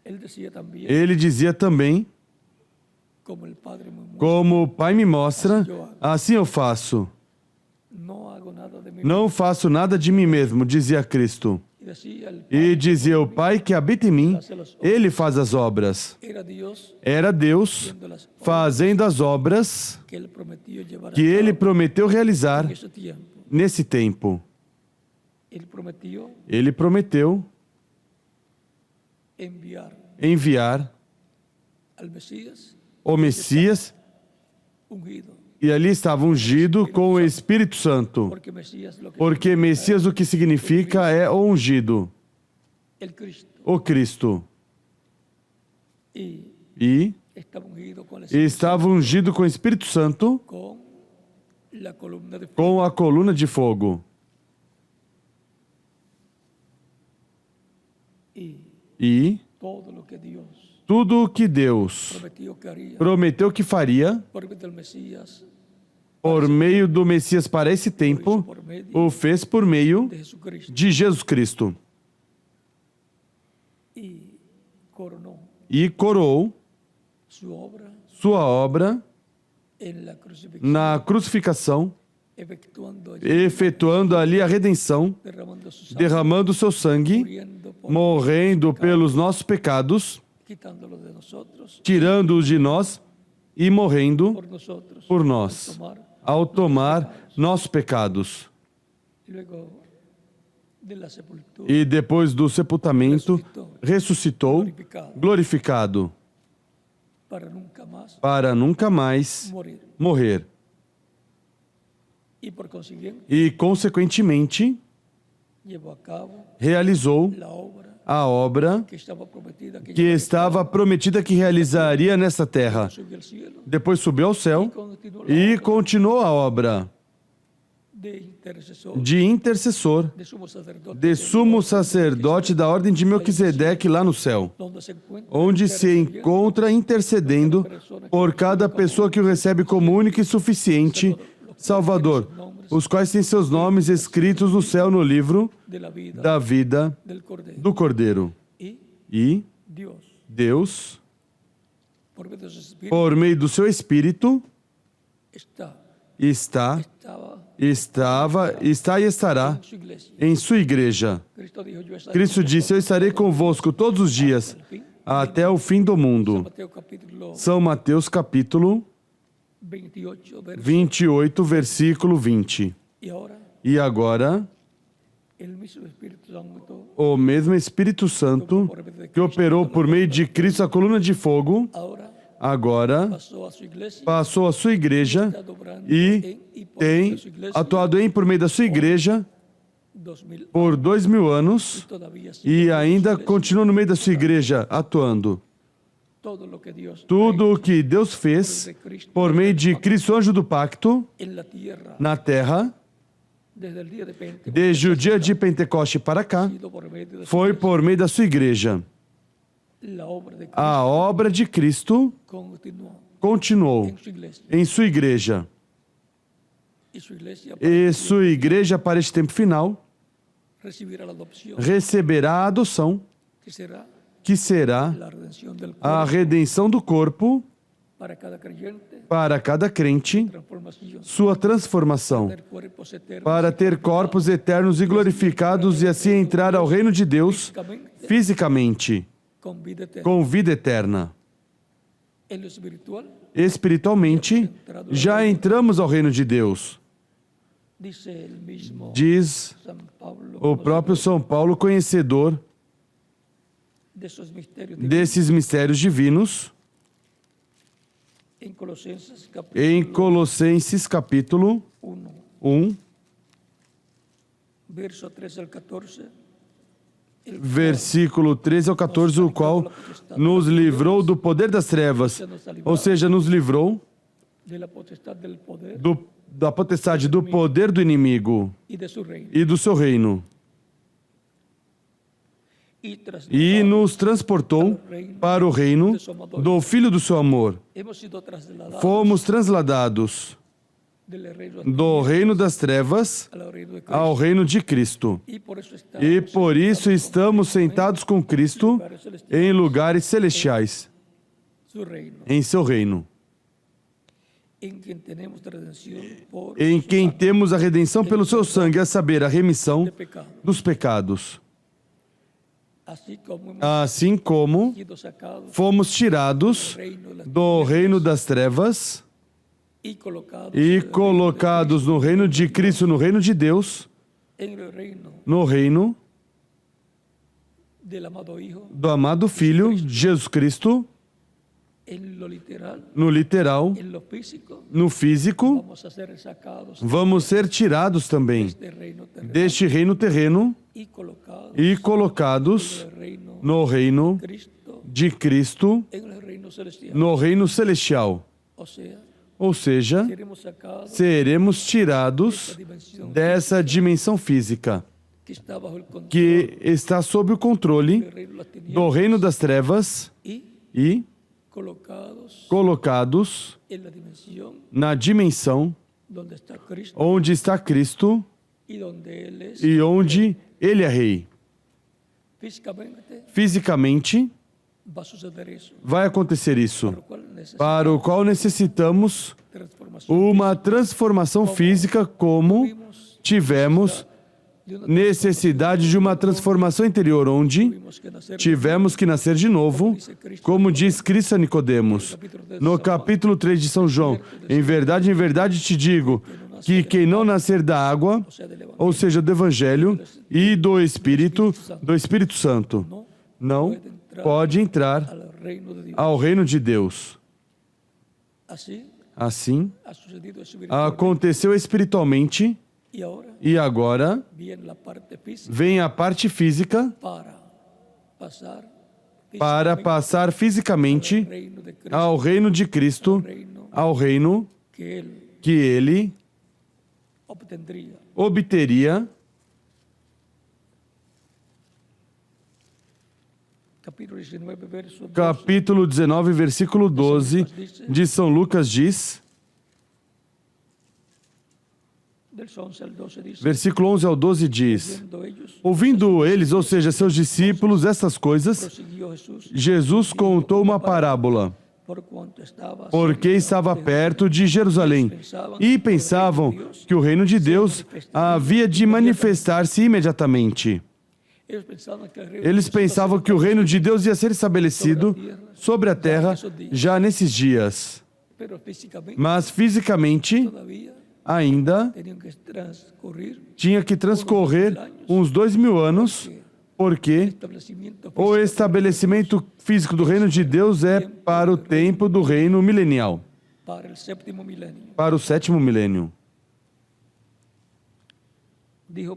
él decía también Ele dizia também: como el Padre me muestra, como o Pai me mostra, assim eu faço. no hago nada de mí Não faço nada de mim mesmo, dizia Cristo. y decía el E dizia: o Pai que habita em mim, ele faz as obras. era Dios Era Deus de las fazendo as obras que él prometió llevar que a ele cabo prometeu realizar en ese tiempo. nesse tempo. Él prometió Ele prometeu enviar al Mesías o Messias, ungido, e ali estava ungido com o Espírito Santo. porque Mesías lo que Porque Messias o que significa é o ungido, el Cristo o Cristo. y E estaba ungido con el Espíritu, estava ungido com o Espírito Santo, con la columna de fuego com a coluna de fogo. E todo lo que Dios tudo o que Deus prometió que haría prometeu que faria por medio del Mesías, por meio do Messias para esse tempo, por medio o fez por meio de Jesucristo de Jesus Cristo. y coronó E coroou su obra sua obra en la crucifixión, na crucificação, efectuando allí, efetuando ali a redenção, derramando su sangre, derramando seu sangue, muriendo por morrendo pelos nossos pecados, quitándolo de nosotros tirando-os de nós e morrendo por nosotros por nós, tomar ao tomar nossos pecados. luego de la sepultura, e depois do sepultamento ressuscitou, glorificado, para nunca más para nunca mais morir. morrer. Y por consiguiente, E, consequentemente, llevó a cabo realizou la obra a obra que estaba prometida, que estava prometida que realizaria nesta terra. subió al cielo Depois subiu ao céu continuó e continuou a obra de intercesor, de intercessor, de sumo sacerdote da ordem de Melquisedeque lá no céu, onde se encontra intercedendo por cada pessoa que o recebe como único e suficiente Salvador, os quais têm seus nomes escritos no céu no livro de la vida da vida del Cordero. do Cordeiro. Y E Dios, Deus, por medio de su Espíritu, por meio do seu Espírito, está está e estará en su iglesia. em sua igreja. Cristo dijo, yo estaré Cristo disse: Eu estarei convosco todos os dias, até o fim do mundo. Mateo capítulo São Mateus capítulo 28, verso. 28, versículo 20. Y ahora, E agora, el mismo Espíritu Santo, o mesmo Espírito Santo que operou por meio de Cristo a coluna de fogo, ahora agora pasó a su iglesia, passou a sua igreja está dobrando e en y por medio tem de su iglesia atuado em por meio da sua igreja 2000 por 2000 anos todavía sigue e en su ainda iglesia. continua no meio da sua igreja atuando. Todo lo que Dios Tudo o que Deus fez por meio de Cristo, anjo do pacto, en la tierra na terra, desde el día de Pentecostés desde o dia de Pentecoste para cá, ha sido por medio de su foi por meio da sua igreja. la obra de Cristo A obra de Cristo continuó continuou en su iglesia em sua igreja. y su iglesia E sua igreja, para este tempo final, recibirá la adopción receberá a adoção, que será que será la redención del a cuerpo redenção do corpo para cada creyente, para cada crente, transformación sua transformação, tener cuerpos eternos para ter corpos eternos e glorificados e assim entrar ao reino de Deus fisicamente, con vida eterna. com vida eterna. En lo espiritual, Espiritualmente, já entramos ao reino de Deus, dice el mismo diz San Pablo, o próprio São Paulo, conhecedor de esos misterios divinos. desses mistérios divinos, En Colosenses em capítulo Colossenses capítulo 1, 1, verso 13 al 14, el versículo 13 ao 14, o qual nos livrou do poder das trevas, ou seja, nos livrou de la potestad del poder da potestade do poder do inimigo y de su reino. e do seu reino, Y tras e nos transportou para o reino do Filho do seu amor. hemos sido trasladados Fomos transladados del reino do reino das trevas al reino de Cristo. ao reino de Cristo. Y por eso E por isso estamos sentados com Cristo em lugares celestiais, su reino, em seu reino, en quien tenemos redención por em quem temos a redenção pelo seu sangue, a saber, a remissão de pecado. dos pecados. Así como hemos Assim como sido sacados fomos tirados do reino das trevas y colocados e colocados no reino de Cristo, no reino de Deus, en el reino no reino del amado Hijo, do amado Filho, Jesus Cristo, en lo literal, no literal, en lo físico, no físico, vamos a ser sacados vamos ser tirados também de reino terrenal deste reino terreno y colocados e colocados en el reino no reino Cristo, de Cristo, en el reino celestial. no reino celestial. O sea, Ou seja, seremos sacados seremos tirados dessa dimensão física que está bajo el control que está sob o controle del reino de las do tinieblas reino das trevas y e colocados colocados en la dimensión na dimensão donde está Cristo onde está Cristo y donde Él es e onde Ele é Rei. físicamente. Fisicamente, Va a suceder eso, vai acontecer isso, por lo cual necesitamos para o qual necessitamos transformación. uma transformação física, como tivemos De una necessidade de uma transformação interior, onde tuvimos que nacer tivemos que nascer de novo, como diz Cristo a Nicodemos, no capítulo 3 de São João. Em verdade te digo, que quem não nascer da água, o sea, del Evangelio, ou seja, do Evangelho e do Espírito Santo, não pode entrar al reino de Dios. ao reino de Deus. Así Assim, ha sucedido espiritualmente. aconteceu espiritualmente Y ahora e agora viene la parte física vem a parte física para passar fisicamente al reino de Cristo, ao reino de Cristo, reino ao reino que Él que ele obtendría. obteria. Capítulo 19, verso 12. Capítulo 19, versículo 12 de São Lucas diz, Del 11 al 12 dice, versículo 11 ao 12 diz: viendo ellos, ouvindo eles, ou seja, seus discípulos, estas coisas, prosiguió Jesús, Jesus contou uma parábola, por cuanto estaba porque estava perto de Jerusalém, e pensavam que o reino de Deus havia de manifestar-se imediatamente. Eles pensavam que o reino de Deus ia ser estabelecido sobre a terra já nesses dias, pero físicamente mas fisicamente todavía ainda tenían que transcurrir tinha que transcorrer uns 2000 anos, porque establecimiento o estabelecimento físico do reino de Deus é para o tempo do reino milenial, para el séptimo milenio. para o 7º milênio. Dijo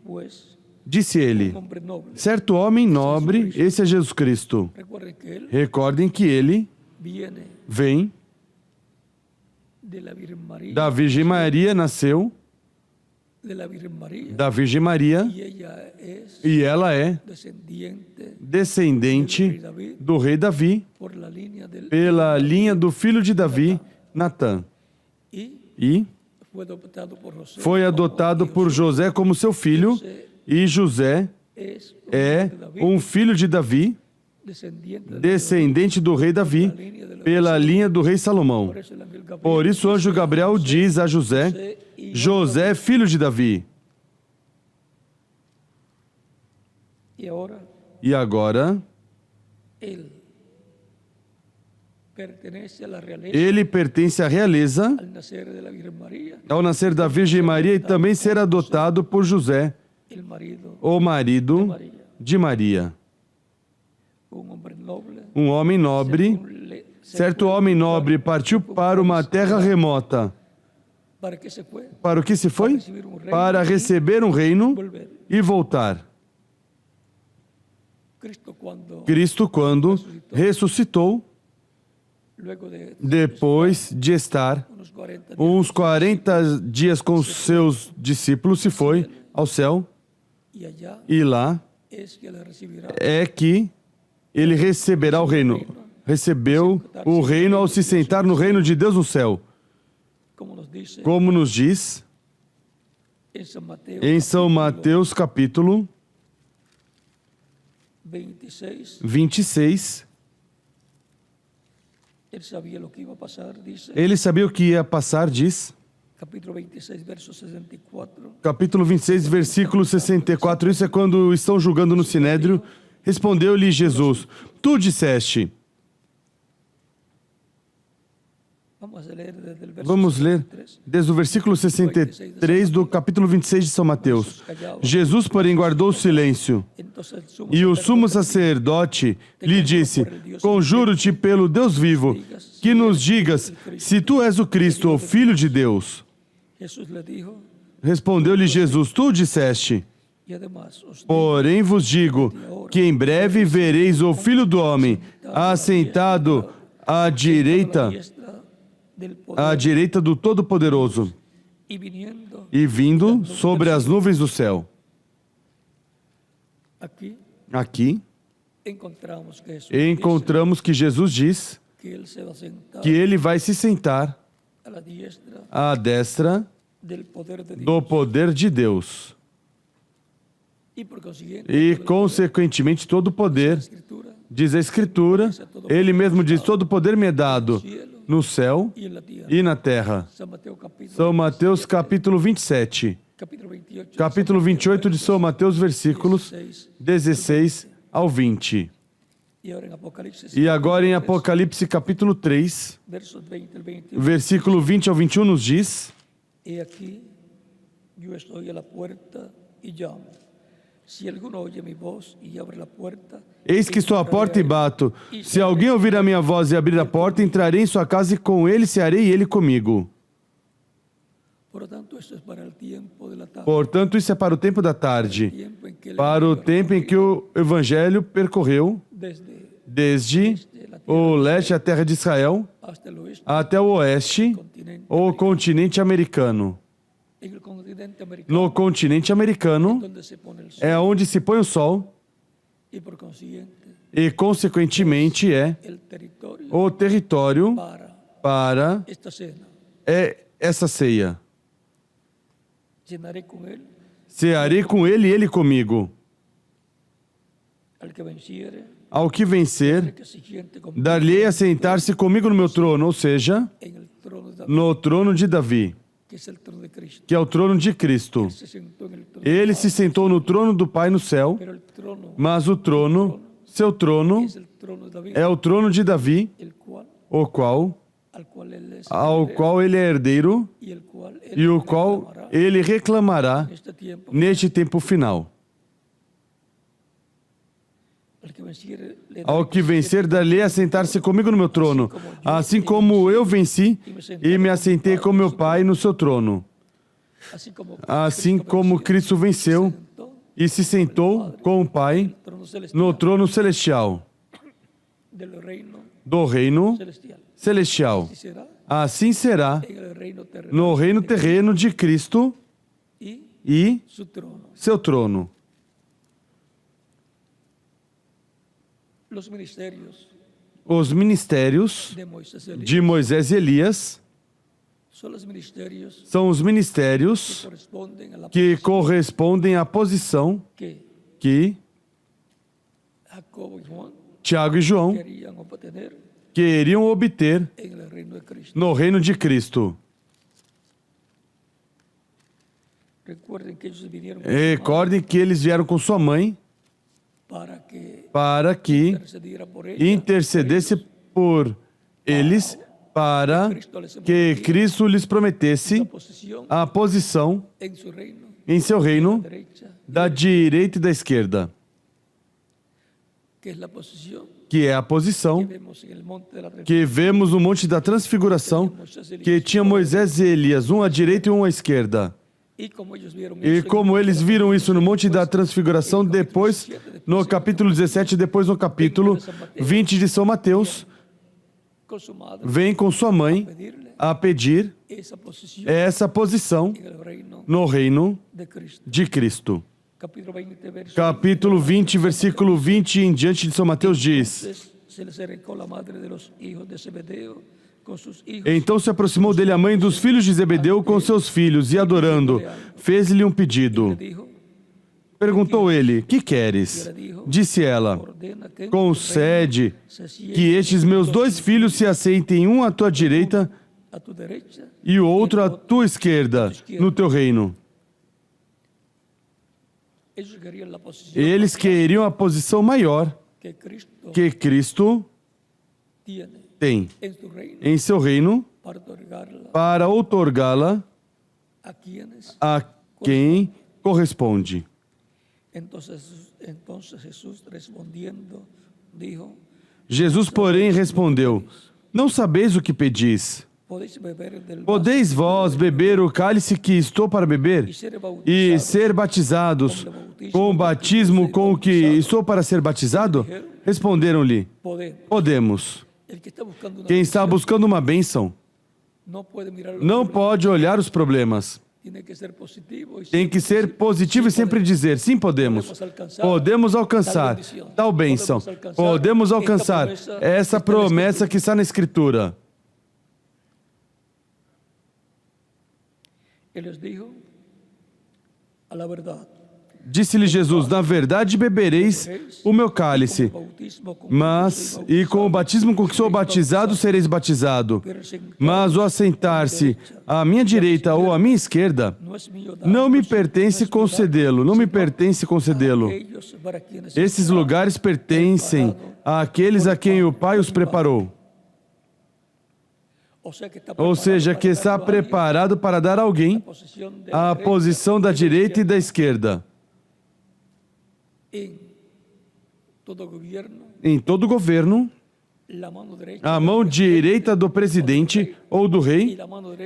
pues, disse ele, un hombre noble. certo homem nobre, esse é Jesus Cristo. Recuerden que él Recordem que ele viene vem de la Virgen María, da Virgem Maria, nasceu de la Virgen María, da Virgem Maria, y ella es e ela é descendiente descendente do rei Davi, por la línea del pela linha do filho de Davi, Natã. y E fue adoptado por José. foi adotado por José como seu filho, e José Es un é hijo de David, um filho de Davi, descendente do rei Davi, pela linha do rei Salomão. por eso el ángel Gabriel Por isso o anjo Gabriel diz a José, José, filho de Davi. y ahora E agora, él pertenece a la realeza ele pertence à realeza al nacer de la Virgen María, ao nascer da Virgem Maria e também ser adotado por José, el marido, o marido de Maria. un hombre noble, Um homem nobre, certo homem nobre partiu para uma terra remota. para que se fue Para o que se foi? Para receber um reino volver. e voltar. Cristo Quando ressuscitou, luego de depois de estar unos 40 días, uns 40 dias com seus discípulos, se foi ao céu, y allá e lá es que él recibirá é que ele receberá o reino. Recebeu o reino ao se sentar no reino de Deus no céu. como nos dice Como nos diz em São Mateus capítulo 26, él sabía lo que iba a pasar, dice, ele sabia o que ia passar, diz, capítulo 26, verso 64, capítulo 26, versículo 64, isso é quando estão julgando no Sinédrio, respondeu-lhe Jesus, tu disseste. Vamos ler desde o versículo 63 do capítulo 26 de São Mateus. Jesus, porém, guardou silêncio. E o sumo sacerdote lhe disse, conjuro-te pelo Deus vivo, que nos digas se tu és o Cristo, o Filho de Deus. Respondeu-lhe Jesus, tu disseste. Porém vos digo que em breve vereis o Filho do Homem assentado à direita do Todo-Poderoso e vindo sobre as nuvens do céu. Aqui encontramos que Jesus diz que ele vai se sentar à destra do poder de Deus. E, consequentemente, todo o poder, diz a Escritura, ele mesmo diz, todo o poder me é dado no céu e na terra. São Mateus capítulo 27. Capítulo 28 de São Mateus, versículos 16 ao 20. Y ahora en Apocalipsis, E agora em Apocalipse capítulo 3, versos 20 al 21, versículo 20 ao 21 nos diz: he aquí, yo estoy a la puerta y llamo. Si alguno oye mi voz y abre la puerta, Eis que estou à porta e bato. Se alguém ouvir a minha voz e abrir a porta, entrarei em sua casa e com ele cearei e ele comigo. por lo tanto, esto es para el tiempo de la tarde, Portanto, isso é para o tempo da tarde, tiempo en que el para o Evangelio tempo em que o Evangelho percorreu desde o leste, a terra de Israel, hasta el oeste, até o oeste, o continente americano. en el continente americano, No continente americano donde se pone el sol, é onde se põe o sol y por consiguiente, e, consequentemente, é el territorio o território para esta cena. essa ceia. Llenaré con él Cearei com ele e ele comigo. al que venciere, Ao que vencer, que se siente conmigo dar-lhe a sentar-se comigo no meu trono, ou seja, en el trono de David, no trono de Davi, que es el trono de Cristo. que é o trono de Cristo. Se sentó en el trono, Ele se sentou no trono do Pai no céu, pero el trono mas o trono, seu trono, es el trono de David, é o trono de Davi, el cual, al cual él es ao heredero, qual ele é herdeiro y el cual él e o qual reclamará ele reclamará en este tiempo. neste tempo final. Al que venciere, le daré Ao que vencer, dar-lhe a sentar-se comigo no meu trono, assim como eu venci e me assentei com meu Pai no seu trono. Assim como Cristo venceu e se sentou com o Pai no trono celestial, del reino do reino celestial. celestial. Y será Assim será en el reino terrenal no reino terreno de Cristo y e su trono. seu trono. Los ministerios Os ministérios de Moisés y Elías de Moisés e Elias son los ministerios são os ministérios que corresponden a la que correspondem à posição que que Jacobo y Juan Tiago e João querían obtener queriam obter en el reino de Cristo. no reino de Cristo. Recuerden que ellos vinieron Recordem que eles vieram com sua mãe para que que intercediera por ella, intercedesse por eles, para que Cristo lhes prometesse la posición a posição en su reino, em seu reino derecha, da direita e da esquerda, que es la posición que é a que posição vemos en el monte de la que vemos no Monte da Transfiguração, que tinha Moisés e Elias, um à direita e um à esquerda. Y como ellos vieron E eso, como eles viram isso no Monte da Transfiguração, depois no capítulo 17, depois no capítulo 20 de São Mateus, con su madre, vem com sua mãe pedirle a pedir esa posición essa posição en el reino no reino de Cristo. de Cristo. Capítulo 20, verso Capítulo 20, versículo 20 em diante de São Mateus diz: Entonces se les acercó la madre de los hijos de Zebedeo con sus hijos. Então se aproximou dele a mãe dos filhos de Zebedeu com seus filhos e, adorando, fez-lhe um pedido. Le dijo, Perguntou ele: Que queres? Disse ela: ordena que en tu Concede reino se sienten que estes meus dois filhos se assentem, um à tua direita a tu derecha. e o outro à tua esquerda, no teu reino. Ellos querían la posición Eles queriam a posição maior que Cristo que Cristo tiene tem en su reino em seu reino para otorgarla para outorgá-la a quienes. a quem corresponde. Entonces Jesús respondiendo dijo, Jesus, porém, respondeu: Não sabeis o que pedis. podéis beber del vaso Podeis vós beber o cálice que estou para beber y e ser batizados com o batismo com o que estou para ser batizado? Responderam-lhe: podemos. Podemos. El que está buscando una Quem está bendición buscando uma bênção no puede mirar los não problemas, pode olhar os problemas. tiene que ser positivo y Tem que ser positivo e sempre dizer: sim, podemos. Podemos alcançar tal bênção. Podemos alcançar essa promessa que está na Escritura. Él les dijo, a la verdad, Disse-lhe Jesus: na verdade bebereis o meu cálice, mas e com o batismo com que sou batizado sereis batizado. Mas o assentar-se à minha direita ou à minha esquerda não me pertence concedê-lo, não me pertence concedê-lo. Esses lugares pertencem àqueles a quem o Pai os preparou. Ou seja, que está preparado para dar a alguém a posição da direita e da esquerda. Em todo governo, a mão direita do presidente ou do rei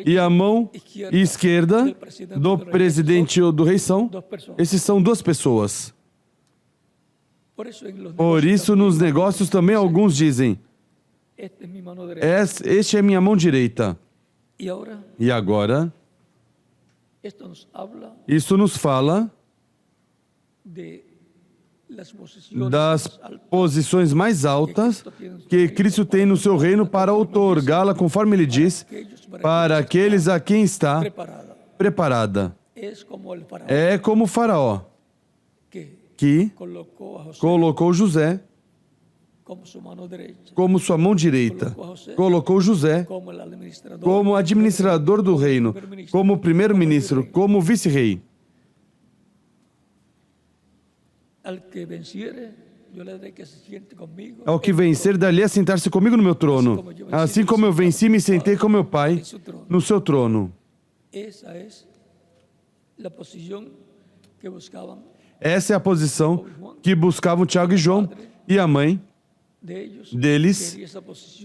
e a mão esquerda do presidente ou do rei esses são duas pessoas. Por isso, nos negócios também alguns dizem: este é minha mão direita. E agora, isso nos fala das posições mais altas que Cristo tem no seu reino para outorgá-la, conforme ele diz, para aqueles a quem está preparada. É como o faraó, que colocou José como sua mão direita, colocou José como administrador do reino, como primeiro-ministro, como vice-rei. Ao que vencer, dali a sentar-se comigo no meu trono, assim como eu venci e me sentei com meu Pai no seu trono. Essa é a posição que buscavam Tiago e João, e a mãe deles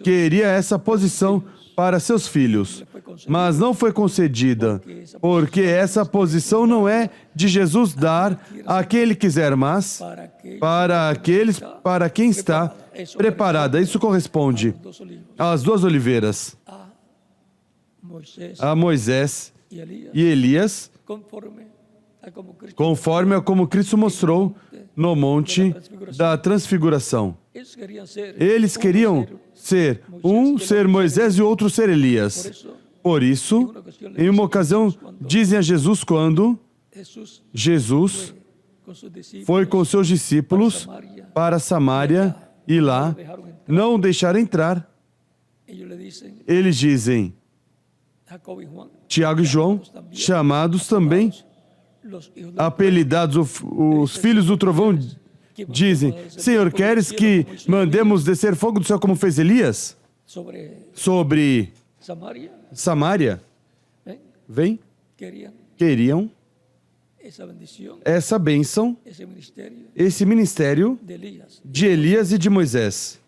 queria essa posição para seus filhos, mas não foi concedida, porque essa posição não é de Jesus dar a quem ele quiser, mas para quem está preparada. Isso corresponde às duas oliveiras, a Moisés e Elias, conforme a como Cristo mostrou no Monte da Transfiguração. Eles queriam ser Moisés e o outro ser Elias. Por isso, em uma ocasião, dizem a Jesus quando Jesus foi com seus discípulos para Samaria e lá não o deixaram entrar. Eles dizem, Tiago e João, chamados também, apelidados os filhos do trovão, dizem: Senhor, queres que mandemos descer fogo do céu como fez Elias? Sobre Samaria? Vem? Queriam essa bênção, esse ministério de Elias e de Moisés.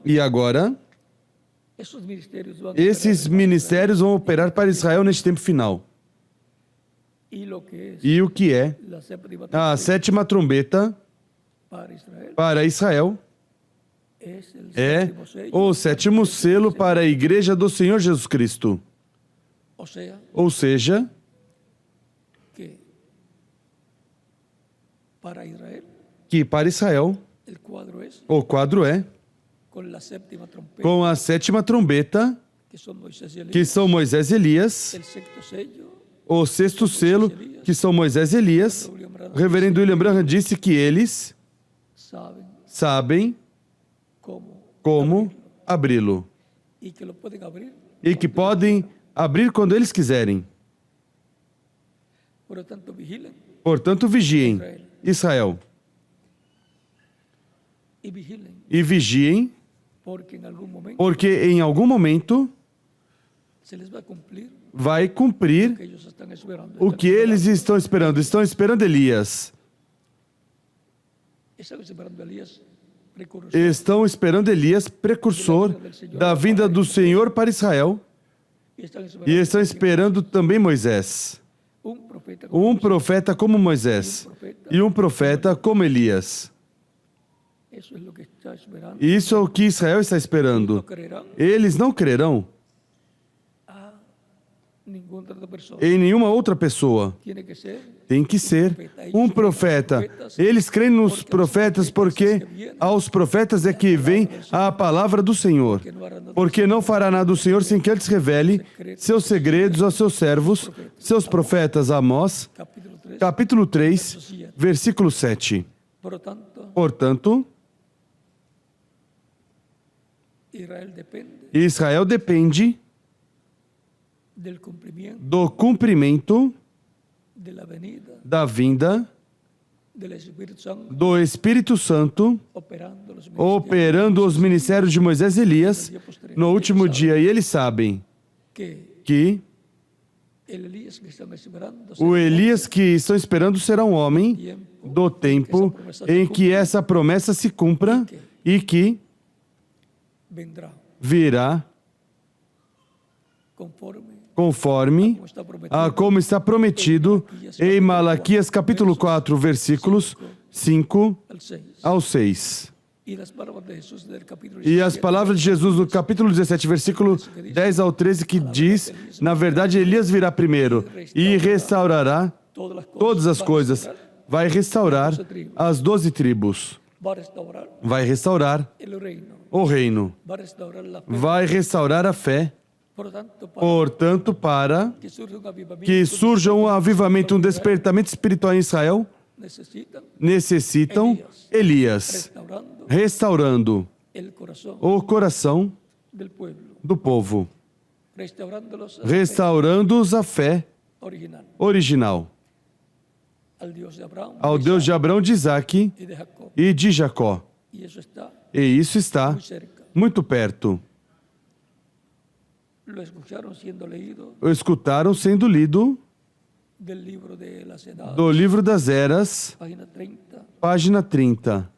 E agora, esses ministérios vão operar para Israel neste tempo final. E o que é a sétima trombeta para Israel é o sétimo selo para a Igreja do Senhor Jesus Cristo. Ou seja, que para Israel o quadro é com a sétima trombeta, que são Moisés e Elias, o sexto selo, que são Moisés e Elias. O reverendo William Branham disse que eles sabem como abri-lo. E que podem abrir quando eles quiserem. Portanto, vigiem, Israel. E vigiem, porque em algum momento vai cumprir o que eles estão esperando. Estão esperando Elias. Estão esperando Elias, precursor da vinda do Senhor para Israel. E estão esperando também Moisés. Um profeta como Moisés e um profeta como Elias. Isso é o que Israel está esperando. Eles não crerão em nenhuma outra pessoa. Tem que ser um profeta. Eles creem nos profetas porque aos profetas é que vem a palavra do Senhor. Porque não fará nada o Senhor sem que antes revele seus segredos aos seus servos, seus profetas. Amós, capítulo 3, versículo 7. Portanto, Israel depende do cumprimento da vinda do Espírito Santo operando os ministérios de Moisés e Elias no último dia. E eles sabem que o Elias que estão esperando será um homem do tempo em que essa promessa se cumpra e que virá conforme a como está prometido em Malaquias capítulo 4, versículos 5 ao 6. E as palavras de Jesus no capítulo 17, versículo 10 ao 13, que diz, na verdade, Elias virá primeiro e restaurará todas as coisas. Vai restaurar as 12 tribos. Vai restaurar o reino. Vai restaurar a fé. Portanto, para que surja um avivamento, um despertamento espiritual em Israel, necessitam Elias restaurando o coração do povo, restaurando-os a fé original, ao Deus de Abraão, de Isaque e de Jacó. E isso está muito perto. O escutaram sendo lido do livro das Eras, página 30,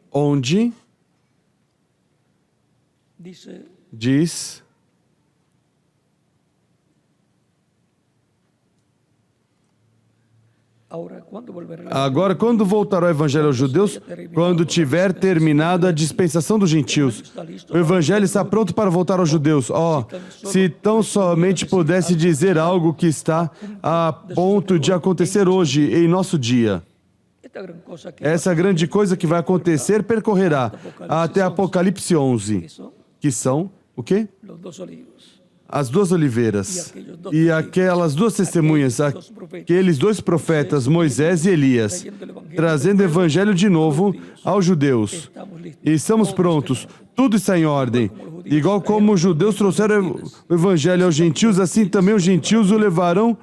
onde diz: agora, quando voltará o Evangelho aos judeus, quando tiver terminado a dispensação dos gentios, o Evangelho está pronto para voltar aos judeus. Se tão somente pudesse dizer algo que está a ponto de acontecer hoje, em nosso dia. Essa grande coisa que vai acontecer percorrerá até Apocalipse 11, que são o quê? As duas oliveiras e aquelas duas testemunhas, aqueles dois profetas, Moisés e Elias, trazendo o evangelho de novo aos judeus. E estamos prontos, tudo está em ordem. Igual como os judeus trouxeram o evangelho aos gentios, assim também os gentios o levarão,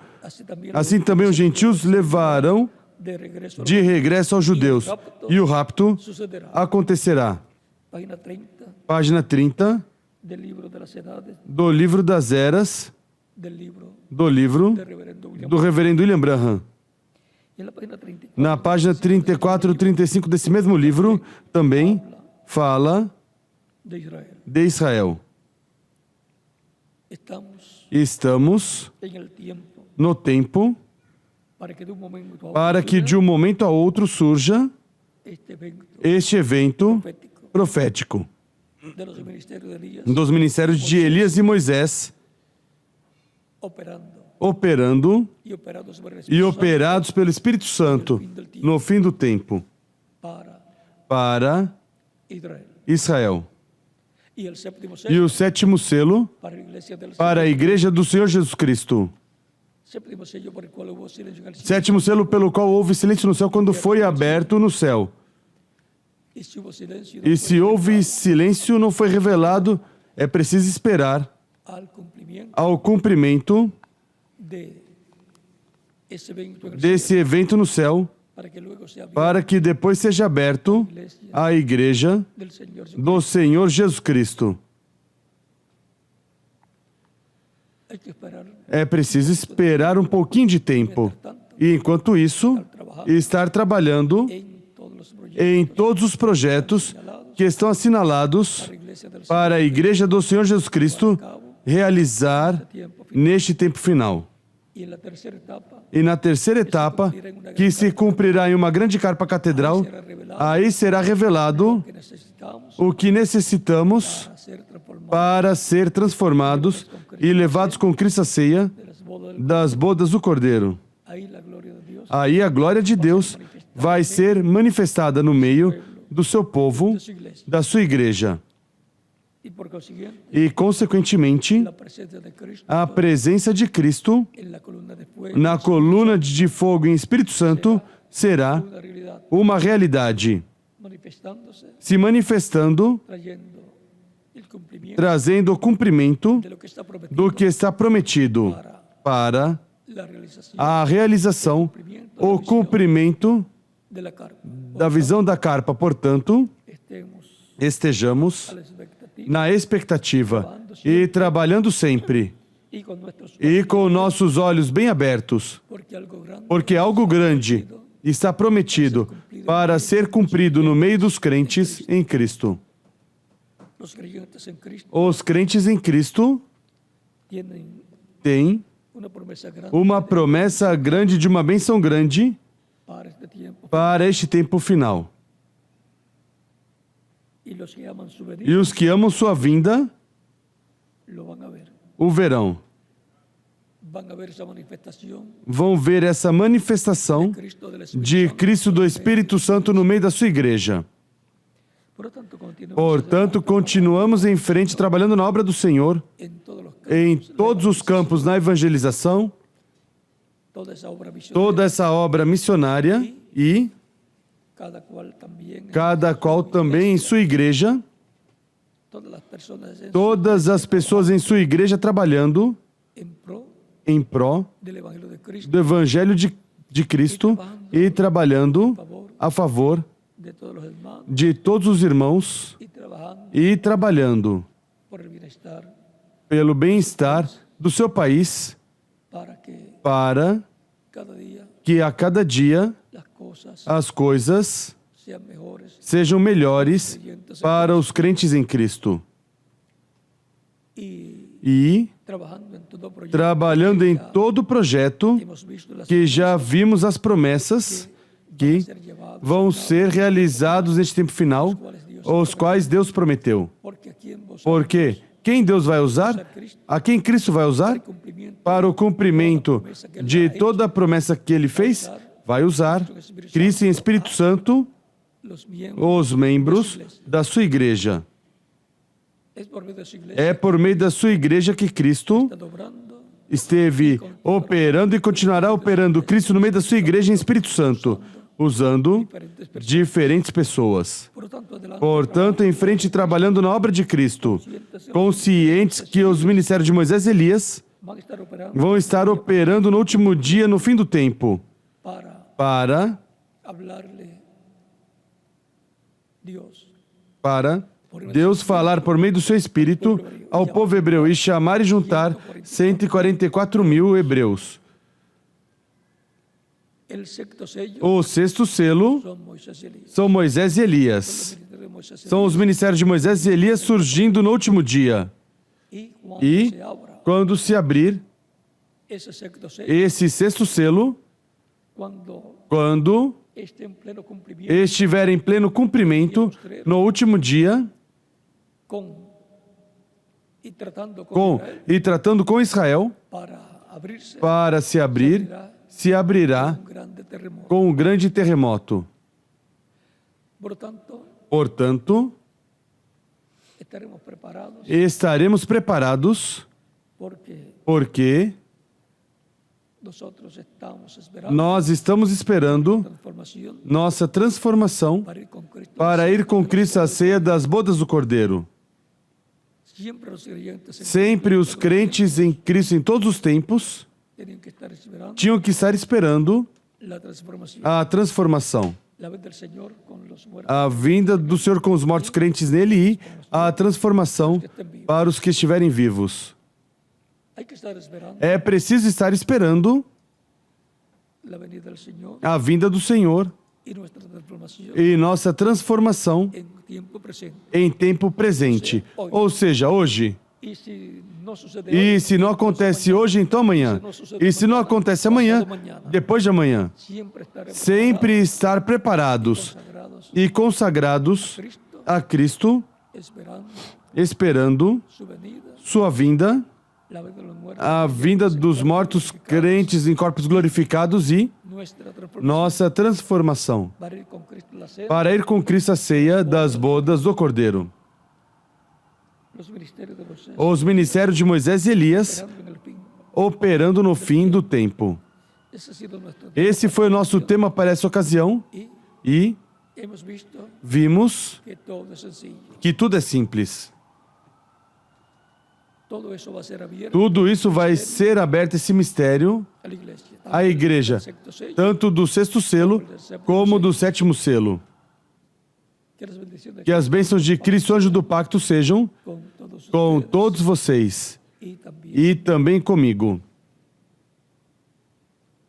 de regresso aos judeus. E o rapto acontecerá. Página 30. Do livro das Eras, do livro do reverendo William Branham. Na página 34 e 35 desse mesmo livro, também fala de Israel. Estamos no tempo para que de um momento a outro surja este evento profético dos ministérios de Elias e Moisés, operando e operados pelo Espírito Santo no fim do tempo para Israel. E o sétimo selo para a Igreja do Senhor Jesus Cristo. Sétimo selo pelo qual houve silêncio no céu quando foi aberto no céu. E se houve silêncio, não foi revelado, é preciso esperar ao cumprimento desse evento no céu, para que depois seja aberto a igreja do Senhor Jesus Cristo. É preciso esperar um pouquinho de tempo. E enquanto isso, estar trabalhando em todos os projetos que estão assinalados para a Igreja do Senhor Jesus Cristo realizar neste tempo final. E na terceira etapa, que se cumprirá em uma grande carpa catedral, aí será revelado o que necessitamos para ser transformados e levados com Cristo à ceia das bodas do Cordeiro. Aí a glória de Deus vai ser manifestada no meio do seu povo, da sua igreja. y por consiguiente E, consequentemente, la presencia de Cristo a presença de Cristo en la columna de fuego na coluna de fogo em Espírito Santo será una realidad, uma realidade, manifestándose, se manifestando, trayendo el cumplimiento trazendo o cumprimento de lo que está prometido do que está prometido para la realización a realização, o cumprimento de la carpa. da visão da carpa. Portanto, estejamos A la expectativa na expectativa e trabalhando sempre y con nuestros e com nossos olhos bem abertos, porque algo grande está prometido para ser cumprido no meio dos crentes em Cristo. los creyentes en Cristo Os crentes em Cristo tienen têm una promesa grande uma promessa grande de uma bênção grande para este tiempo para este tempo final. y los que aman su venida E os que amam sua vinda lo van a ver. o verão. Van a ver esa manifestación Vão ver essa manifestação Cristo del Espíritu de Santo. Cristo do Espírito Santo no meio da sua igreja. Por lo tanto, continuemos Portanto, continuamos em frente trabalhando na obra do Senhor, en todos los campos, em todos os campos, na evangelização, toda esa obra misionera, toda essa obra missionária e cada cual también em sua igreja, todas as pessoas em sua igreja trabalhando en pro em pró del Evangelio de Cristo do Evangelho de Cristo e trabalhando a favor de todos los hermanos de todos os irmãos y trabajando e trabalhando por el bienestar pelo bem-estar do seu país para que para cada día que a cada dia las cosas as coisas sean mejores sejam melhores para os crentes em Cristo. E trabajando en todo proyecto trabalhando em todo projeto hemos visto las que já vimos as promessas que ser llevadas vão ser realizados neste tempo final, os quais Deus prometeu. porque aquí en vos Porque quem Deus vai usar? A quem Cristo vai usar? cumplimiento Para o cumprimento de toda a promessa que Ele fez, vai usar Cristo em Espírito Santo, los miembros os membros da sua igreja. es por medio de su iglesia É por meio da sua igreja que Cristo está dobrando esteve operando e continuará operando Cristo no meio da sua igreja em Espírito Santo, usando diferentes pessoas. por lo tanto adelante Portanto, em frente trabalhando na obra de Cristo, conscientes que os ministérios de Moisés e Elias van a estar operando vão estar operando no último dia, no fim do tempo, para para Dios Deus falar por meio do seu Espírito ao povo hebreu e chamar e juntar 144.000 hebreus. el sexto sello O sexto selo son Moisés y Elías. são Moisés e Elias. De Moisés y São os ministérios de Moisés e Elias surgindo no último dia. y cuando E se abra quando se abrir ese sexto sello, esse sexto selo, quando esté en pleno cumplimiento estiver em pleno cumprimento no último dia, con y tratando con com Israel e tratando com Israel, para se abrir, se abrirá un grande terremoto. com um grande terremoto. Por lo tanto, Portanto, estaremos preparados porque nós estamos esperando nossa transformação para ir com Cristo à ceia das bodas do Cordeiro. Sempre os crentes em Cristo em todos os tempos tinham que estar esperando a transformação. A vinda do Senhor com os mortos crentes nele e a transformação para os que estiverem vivos. É preciso estar esperando a vinda do Senhor e nossa transformação em tempo presente. Ou seja, hoje. E se não acontece hoje, então amanhã. E se não acontece amanhã, depois de amanhã. Sempre estar preparados e consagrados a Cristo, esperando sua vinda, a vinda dos mortos crentes em corpos glorificados e nossa transformação para ir com Cristo à ceia das bodas do Cordeiro. los ministerios de Moisés, os ministérios de Moisés e Elias operando en el fin. operando no fim do tempo. Ese ha sido nuestro Esse foi o nosso tema para essa ocasião y e hemos visto vimos que todo es sencillo. que tudo é simples. Todo eso va a ser abierto Tudo isso vai ser aberto, esse mistério, a la iglesia. à igreja, Tanto del sexto sello, tanto do sexto selo como do sétimo selo. que las bendiciones de Que as bênçãos de Cristo, anjo do pacto, sejam con todos com ustedes todos vocês y también e também comigo.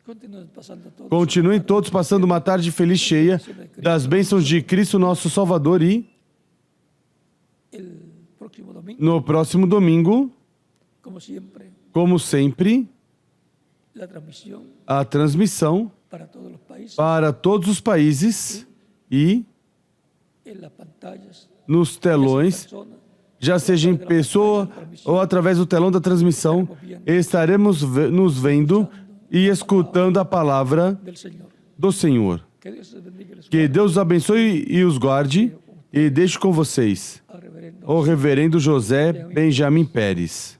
continúen pasando todos Continuem todos passando uma tarde feliz, cheia das bênçãos de Cristo, nosso Salvador, e el próximo domingo, no próximo domingo, como siempre, como sempre, la transmisión a transmissão para todos los países para todos os países e en las pantallas, nos telões, personas, já seja em pessoa ou através do telão da transmissão, estaremos nos vendo e escutando a palavra del Señor. do Senhor. Que Dios les bendiga y les Que guarde. Deus os abençoe e os guarde, e deixe com vocês Al reverendo o reverendo José Benjamin Pérez.